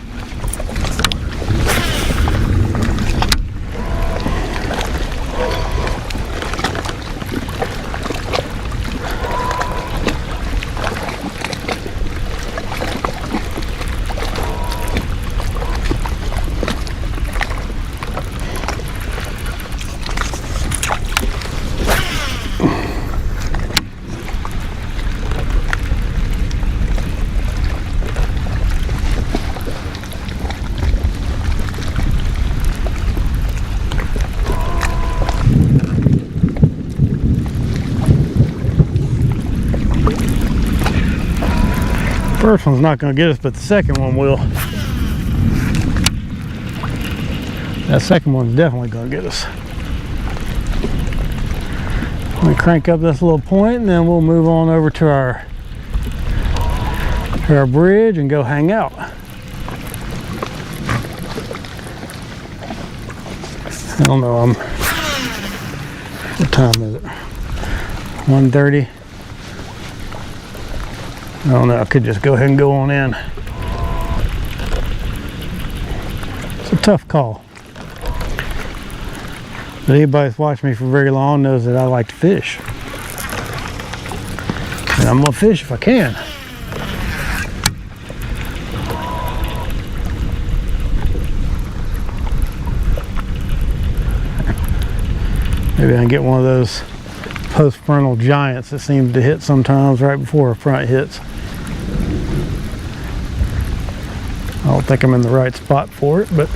First one's not going to get us, but the second one will. That second one's definitely going to get us. Let me crank up this little point, and then we'll move on over to our bridge and go hang out. I don't know. What time is it? 1:30. I don't know, I could just go ahead and go on in. It's a tough call. But anybody that's watched me for very long knows that I like to fish. And I'm gonna fish if I can. Maybe I can get one of those post-frontal giants that seem to hit sometimes right before a front hits. I don't think I'm in the right spot for it, but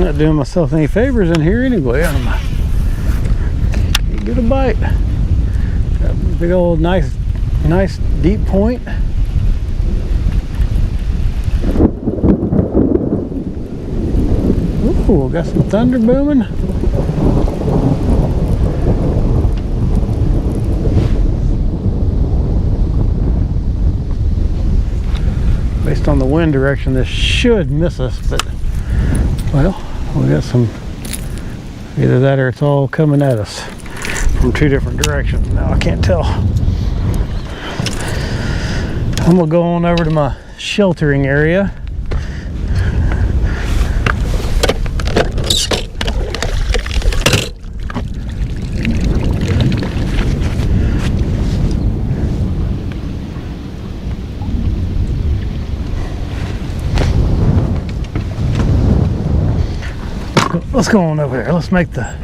I'm not doing myself any favors in here anyway. Can't get a bite. Got a big old nice deep point. Ooh, got some thunder booming. Based on the wind direction, this should miss us, but well, we got some, either that or it's all coming at us from two different directions. Now I can't tell. I'm gonna go on over to my sheltering area. Let's go on over there. Let's make the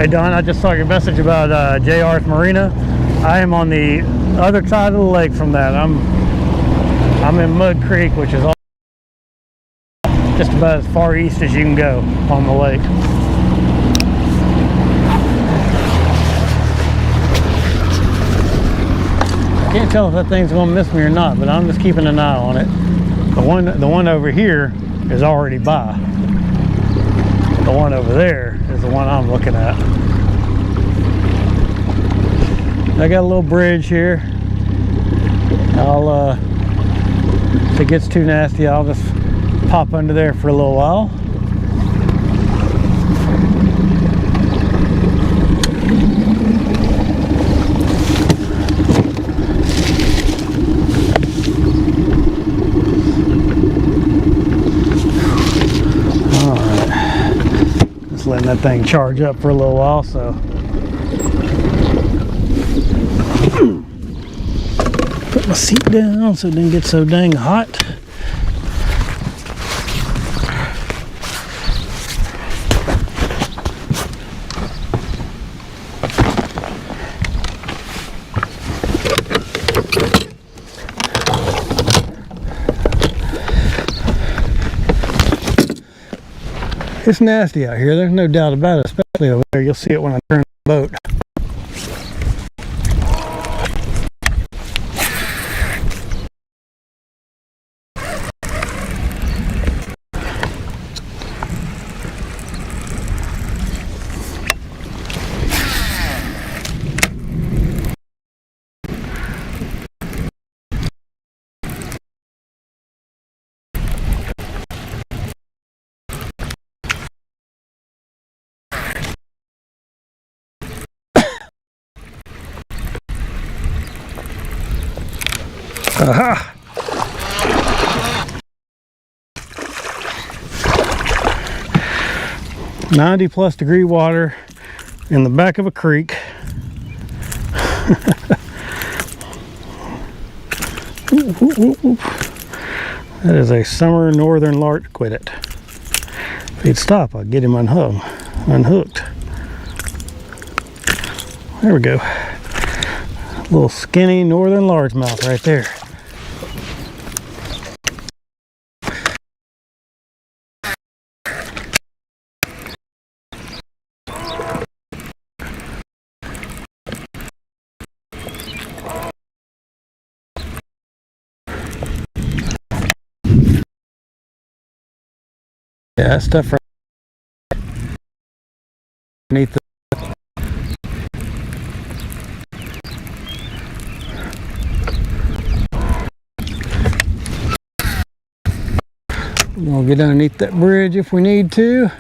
Hey Don, I just saw your message about JR's Marina. I am on the other side of the lake from that. I'm in Mud Creek, which is just about as far east as you can go on the lake. I can't tell if that thing's going to miss me or not, but I'm just keeping an eye on it. The one over here is already by. The one over there is the one I'm looking at. I got a little bridge here. If it gets too nasty, I'll just pop under there for a little while. Letting that thing charge up for a little while, so put my seat down so it didn't get so dang hot. It's nasty out here, there's no doubt about it, especially over there. You'll see it when I turn the boat. Aha! 90+ degree water in the back of a creek. That is a summer northern larch. Quit it. If he'd stop, I'd get him unhooked. There we go. Little skinny northern largemouth right there. Yeah, that stuff right underneath the we'll get underneath that bridge if we need to.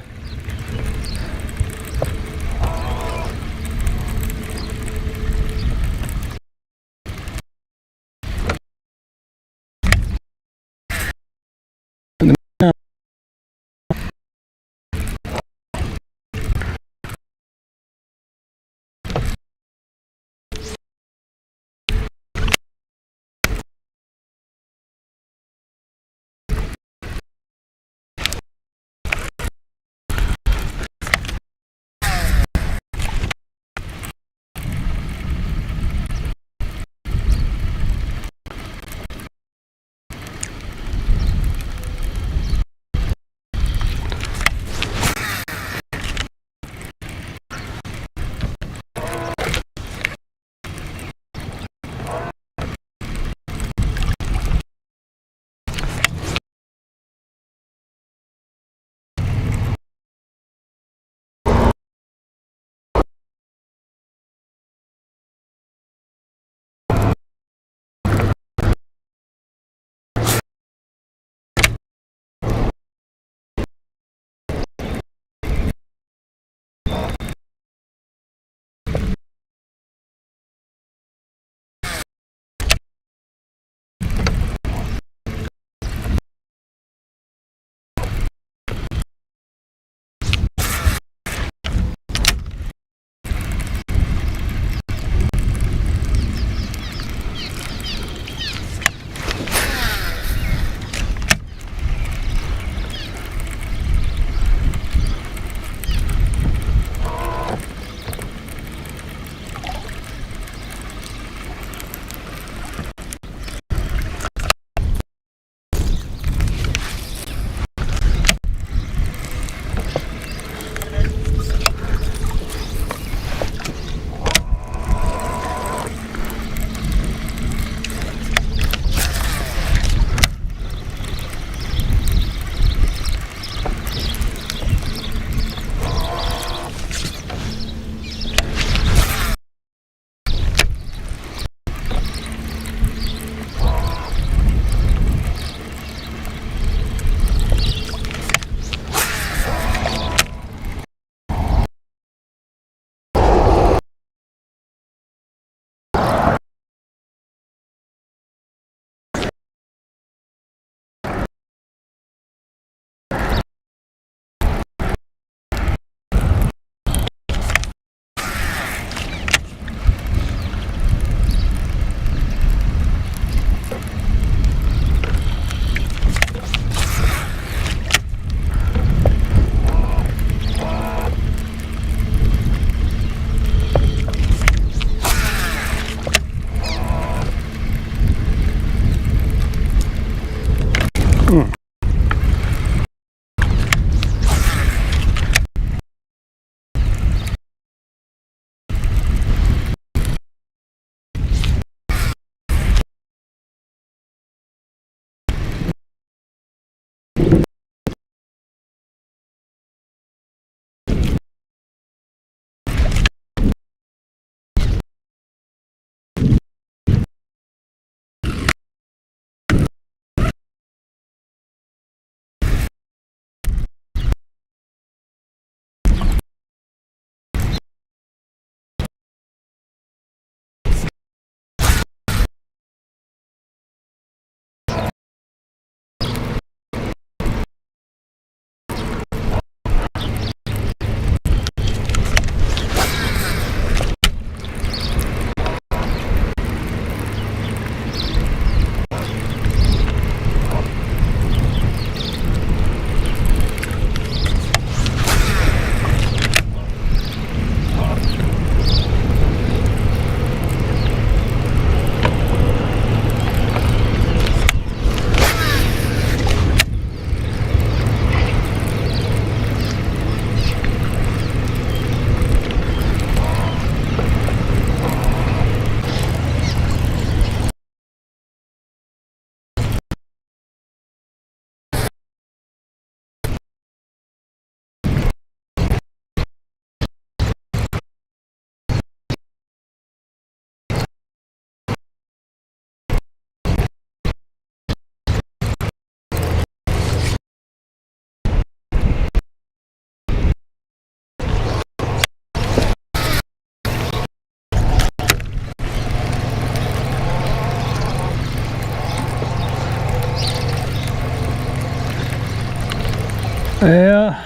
Yeah.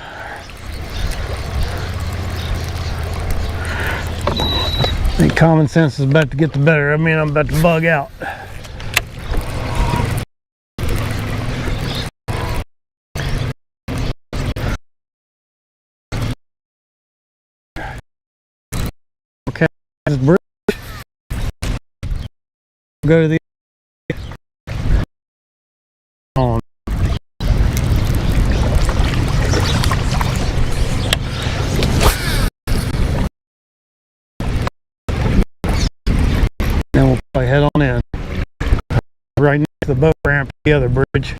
I think common sense is about to get the better of me and I'm about to bug out. Okay, go to the on. Then we'll probably head on in. Right next to the boat ramp, the other bridge.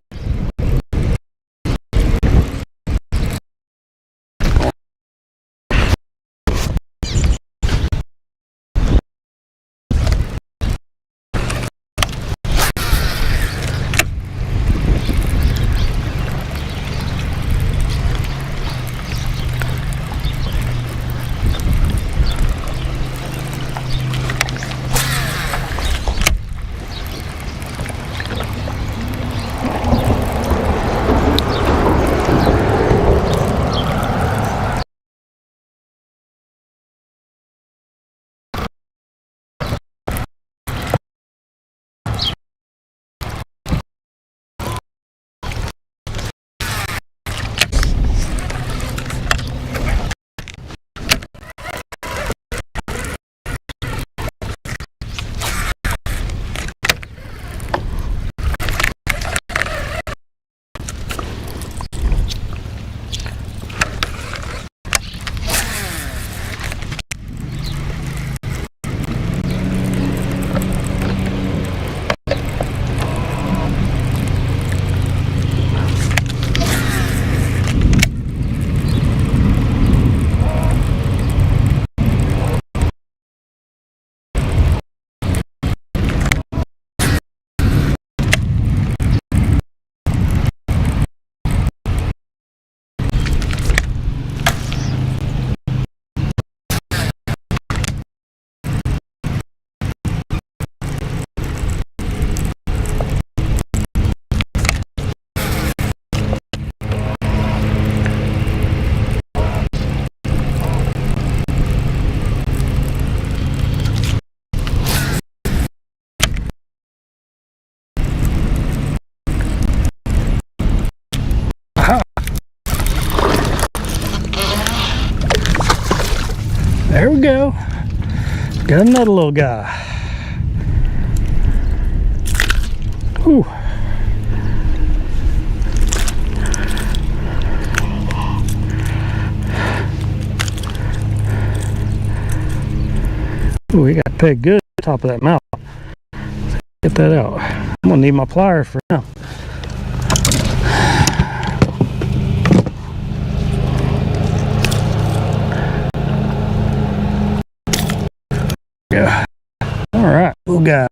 There we go. Got another little guy. Whew. Ooh, we got pegged good at the top of that mouth. Get that out. I'm gonna need my pliers for now. Yeah. All right, little guy.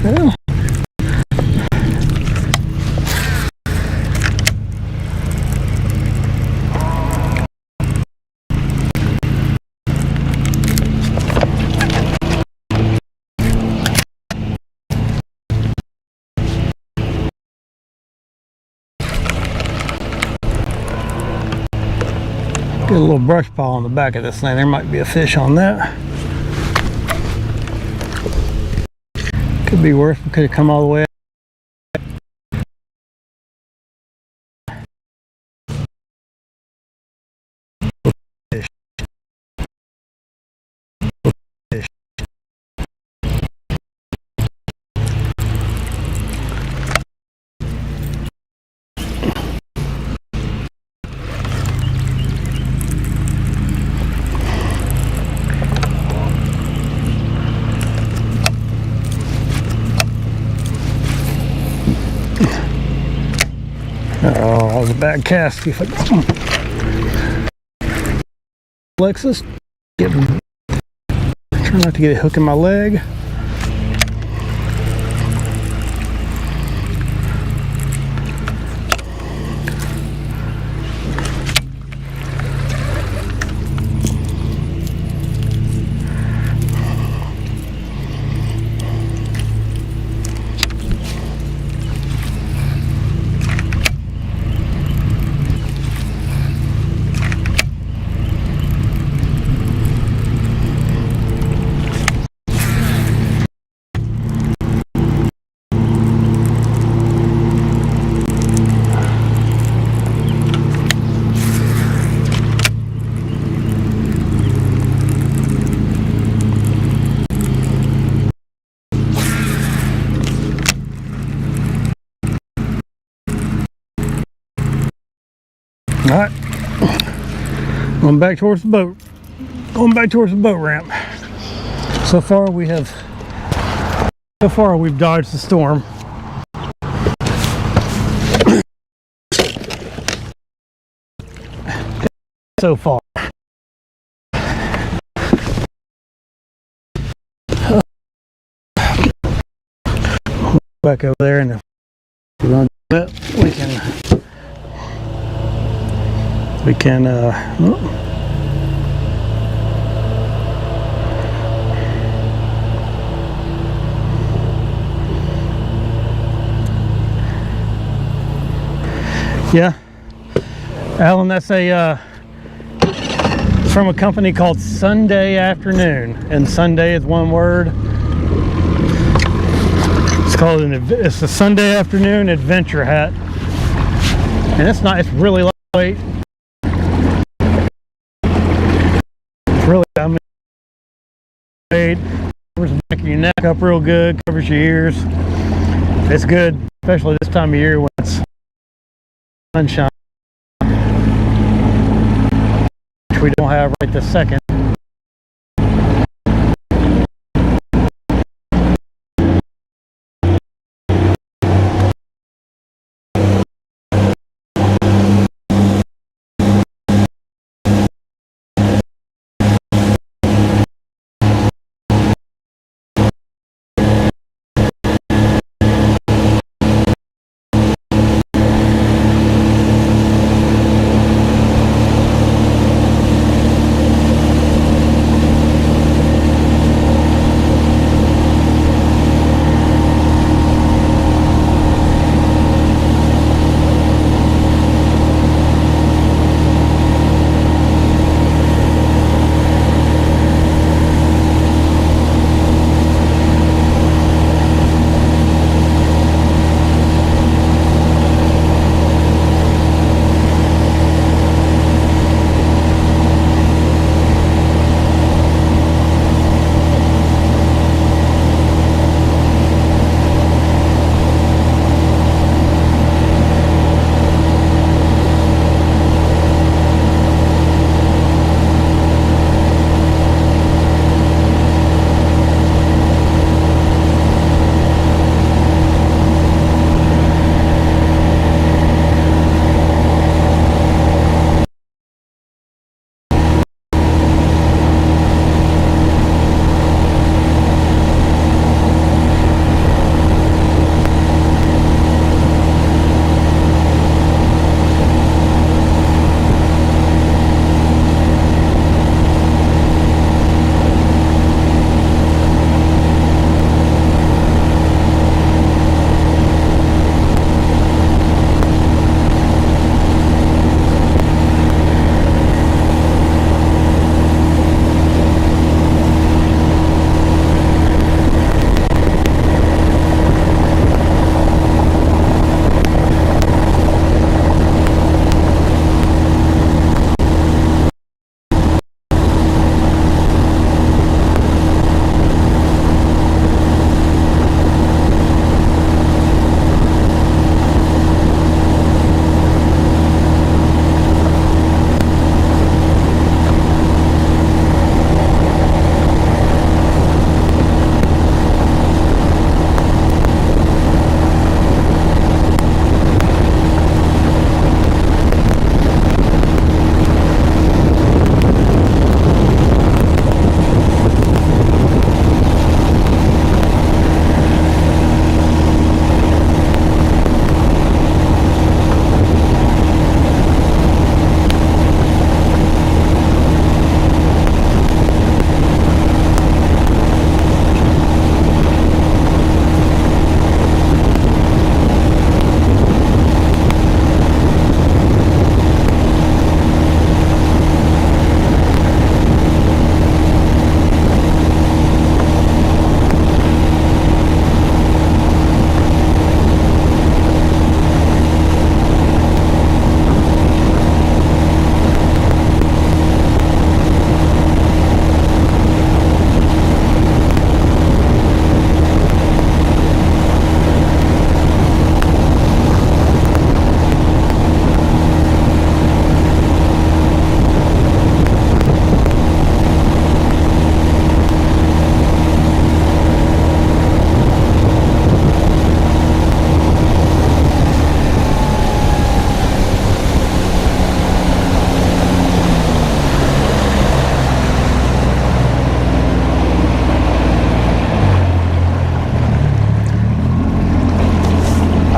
Well, get a little brush pile on the back of this thing. There might be a fish on that. Could be worse. We could have come all the way up. Fish. Fish. Oh, that was a bad cast. See if I can. Alexis, try not to get a hook in my leg. right. Going back towards the boat. Going back towards the boat ramp. So far we've dodged the storm. So far. Back over there, and if we want to do it, we can yeah, Alan, that's a from a company called Sunday Afternoon, and Sunday is one word. It's a Sunday Afternoon adventure hat, and it's really lightweight. It's really, I mean, covers the back of your neck up real good, covers your ears. It's good, especially this time of year when it's sunshine, which we don't have right this second.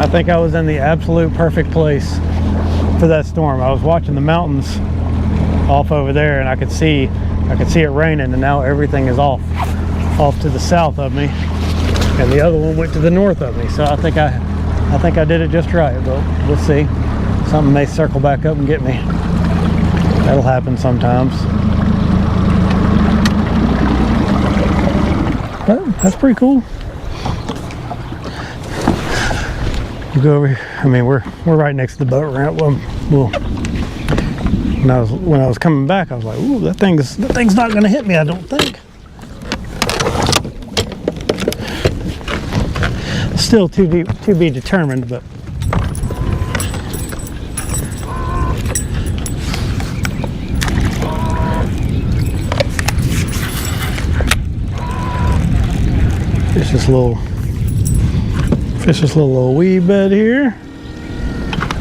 I think I was in the absolute perfect place for that storm. I was watching the mountains off over there, and I could see it raining, and now everything is off to the south of me, and the other one went to the north of me. So I think I did it just right, but we'll see. Something may circle back up and get me. That'll happen sometimes. But that's pretty cool. We'll go over here. I mean, we're right next to the boat ramp. Well, when I was coming back, I was like, "Ooh, that thing's not going to hit me, I don't think." Still to be determined, but fish this little weed bed here.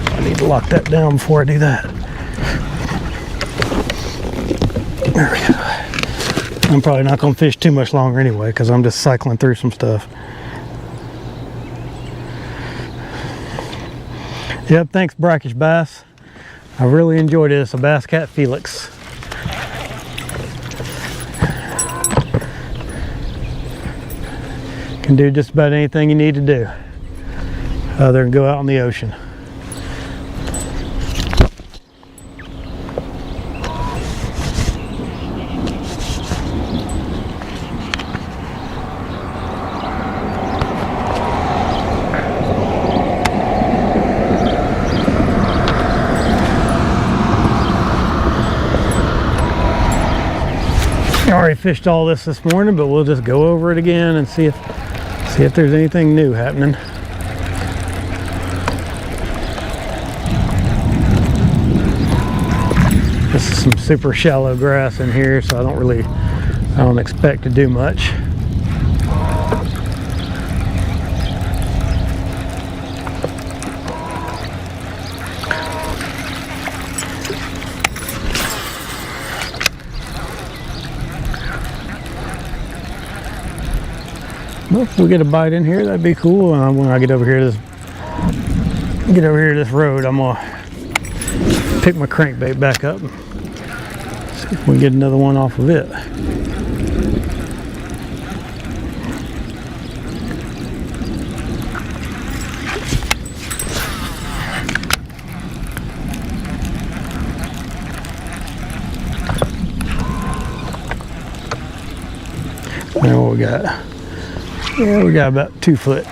I need to lock that down before I do that. There we go. I'm probably not going to fish too much longer anyway, because I'm just cycling through some stuff. Yep, thanks Brackish Bass. I really enjoyed it. It's a Bass Cat Felix. Can do just about anything you need to do other than go out in the ocean. I already fished all this morning, but we'll just go over it again and see if there's anything new happening. This is some super shallow grass in here, so I don't expect to do much. Well, if we get a bite in here, that'd be cool. When I get over here to this road, I'm gonna pick my crankbait back up and see if we can get another one off of it. Now what we got? Yeah, we got about 2 foot.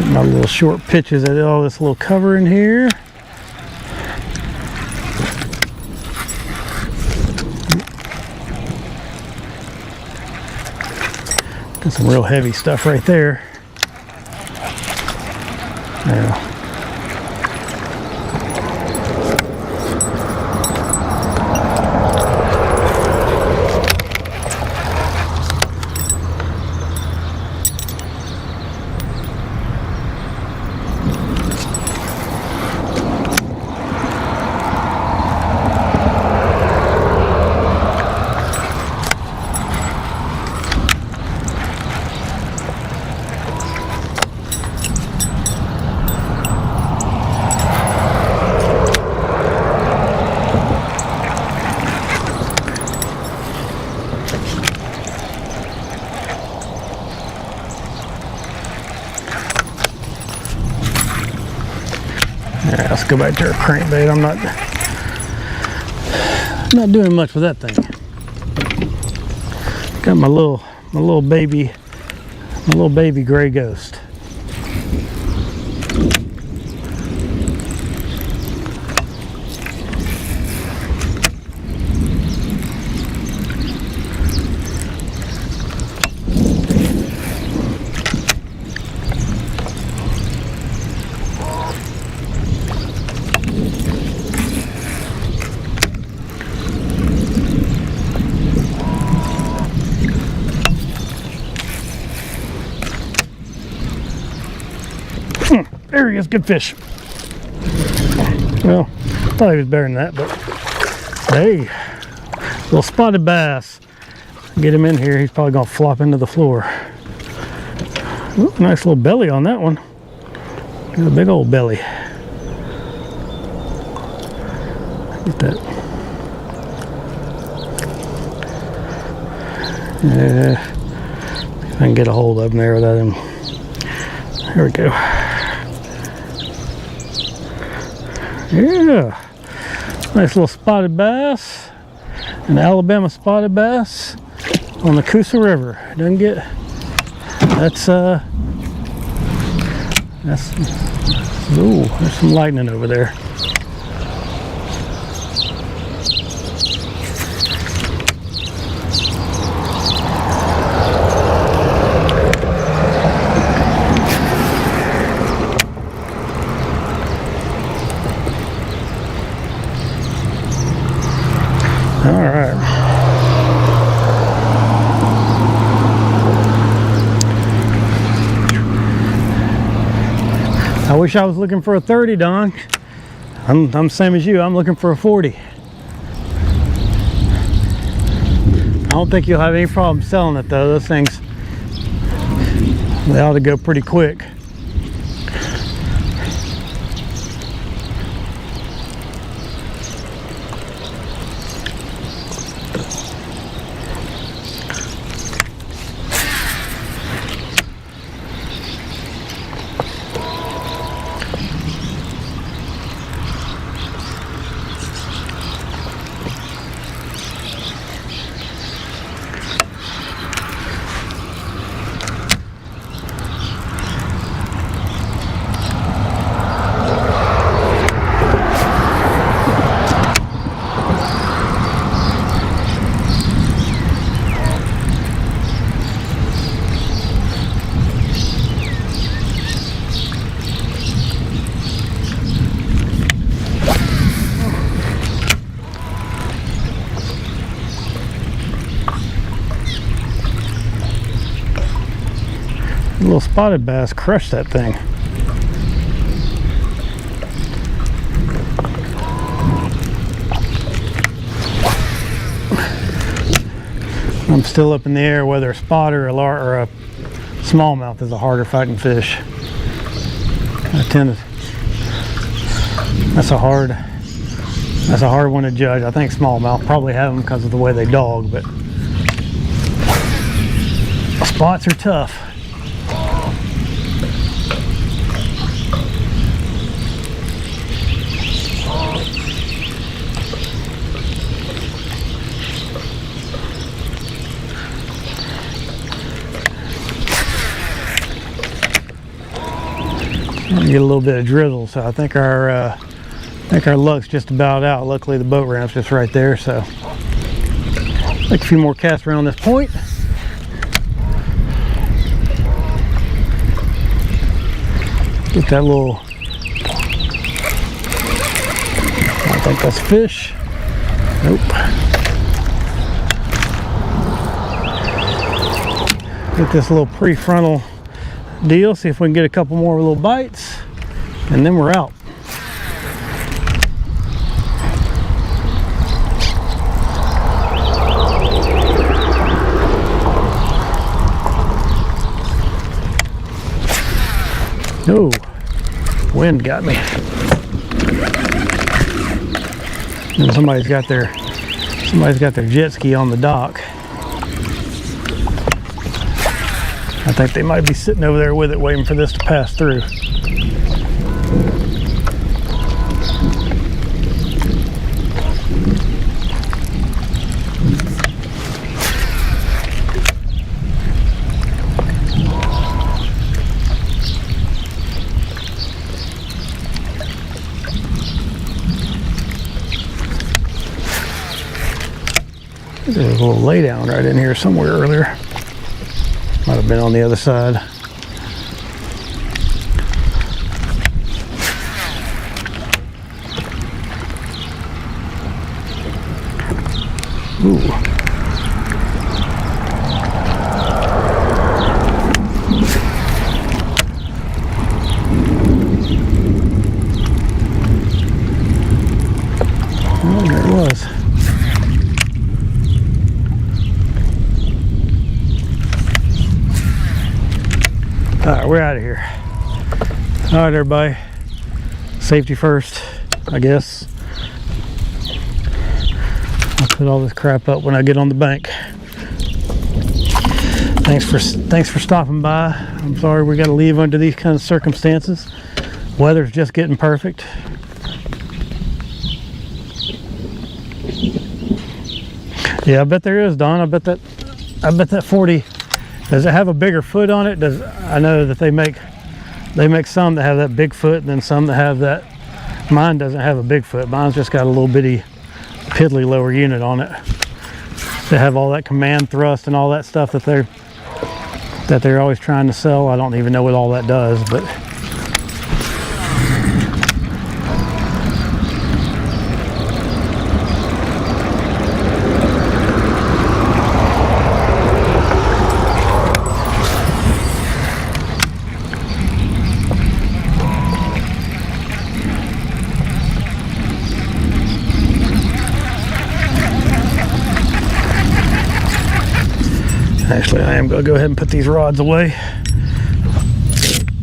My little short pitches at all this little cover in here. Got some real heavy stuff right there. Yeah. Alright, let's go back to our crankbait. Not doing much with that thing. Got my little baby gray ghost. There he is, good fish. Well, thought he was better than that, but hey, little spotted bass. Get him in here, he's probably gonna flop into the floor. Ooh, nice little belly on that one. Got a big old belly. Get that. Yeah, I can get a hold of him there without him. There we go. Yeah, nice little spotted bass, an Alabama spotted bass on the Coosa River. Doesn't get, that's ooh, there's some lightning over there. All right. I wish I was looking for a 30, Don. I'm same as you. I'm looking for a 40. I don't think you'll have any problem selling it though. Those things, they ought to go pretty quick. Little spotted bass crushed that thing. I'm still up in the air whether a spotter or a smallmouth is a harder fighting fish. That's a hard one to judge. I think smallmouth probably have them because of the way they dog, but spots are tough. Get a little bit of drizzle, so I think our luck's just about out. Luckily the boat ramp's just right there, so take a few more casts around this point. Get that little, I think that's fish. Nope. Get this little prefrontal deal, see if we can get a couple more little bites, and then we're out. Oh, wind got me. And somebody's got their jet ski on the dock. I think they might be sitting over there with it, waiting for this to pass through. There was a little lay down right in here somewhere earlier. Might have been on the other side. Ooh. Oh, there it was. All right, we're out of here. All right, everybody. Safety first, I guess. I'll put all this crap up when I get on the bank. Thanks for stopping by. I'm sorry we got to leave under these kind of circumstances. Weather's just getting perfect. Yeah, I bet there is, Don. I bet that 40. Does it have a bigger foot on it? I know that they make some that have that big foot, and then some that have that. Mine doesn't have a big foot. Mine's just got a little bitty piddly lower unit on it. They have all that command thrust and all that stuff that they're always trying to sell. I don't even know what all that does, but actually, I am going to go ahead and put these rods away.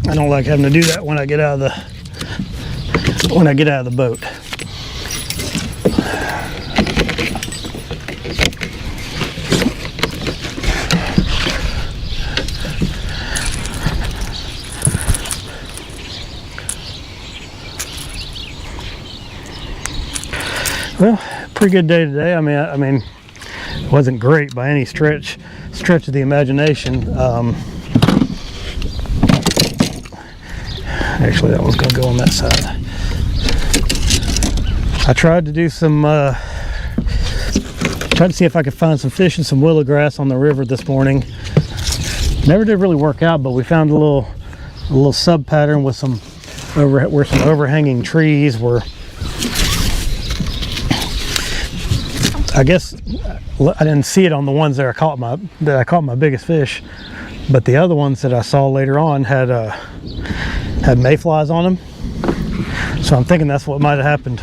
I don't like having to do that when I get out of the boat. Well, pretty good day today. I mean, it wasn't great by any stretch of the imagination. Actually, that one's gonna go on that side. I tried to do some tried to see if I could find some fish and some willow grass on the river this morning. Never did really work out, but we found a little sub pattern with some overhanging trees were. I guess I didn't see it on the ones that I caught my biggest fish, but the other ones that I saw later on had mayflies on them. So I'm thinking that's what might have happened.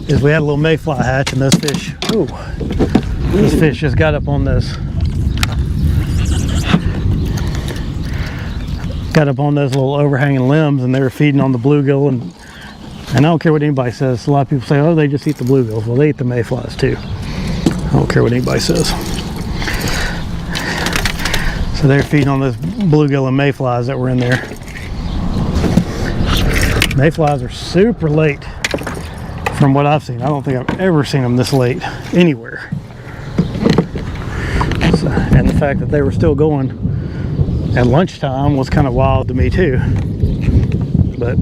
Is we had a little mayfly hatch, and those fish just got up on those little overhanging limbs, and they were feeding on the bluegill. And I don't care what anybody says. A lot of people say, "Oh, they just eat the bluegills." Well, they eat the mayflies too. I don't care what anybody says. So they're feeding on those bluegill and mayflies that were in there. Mayflies are super late from what I've seen. I don't think I've ever seen them this late anywhere. So, and the fact that they were still going at lunchtime was kind of wild to me too. But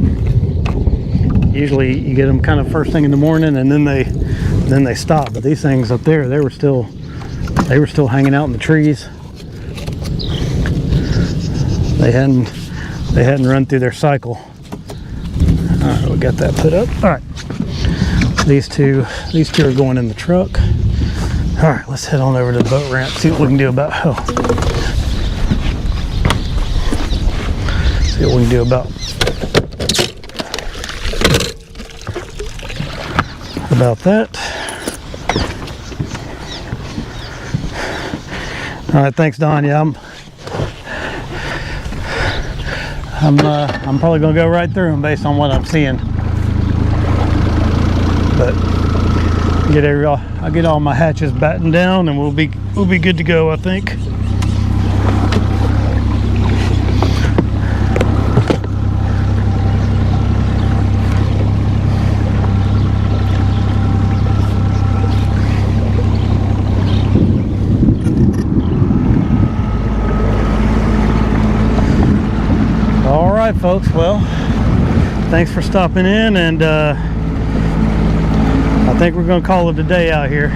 usually you get them kind of first thing in the morning, and then they stop. But these things up there, they were still hanging out in the trees. They hadn't run through their cycle. All right, we got that put up. All right, these two are going in the truck. All right, let's head on over to the boat ramp, see what we can do about that. All right, thanks, Don. Yeah, I'm probably gonna go right through them based on what I'm seeing. But I'll get all my hatches battened down, and we'll be good to go, I think. All right, folks. Well, thanks for stopping in, and I think we're going to call it a day out here.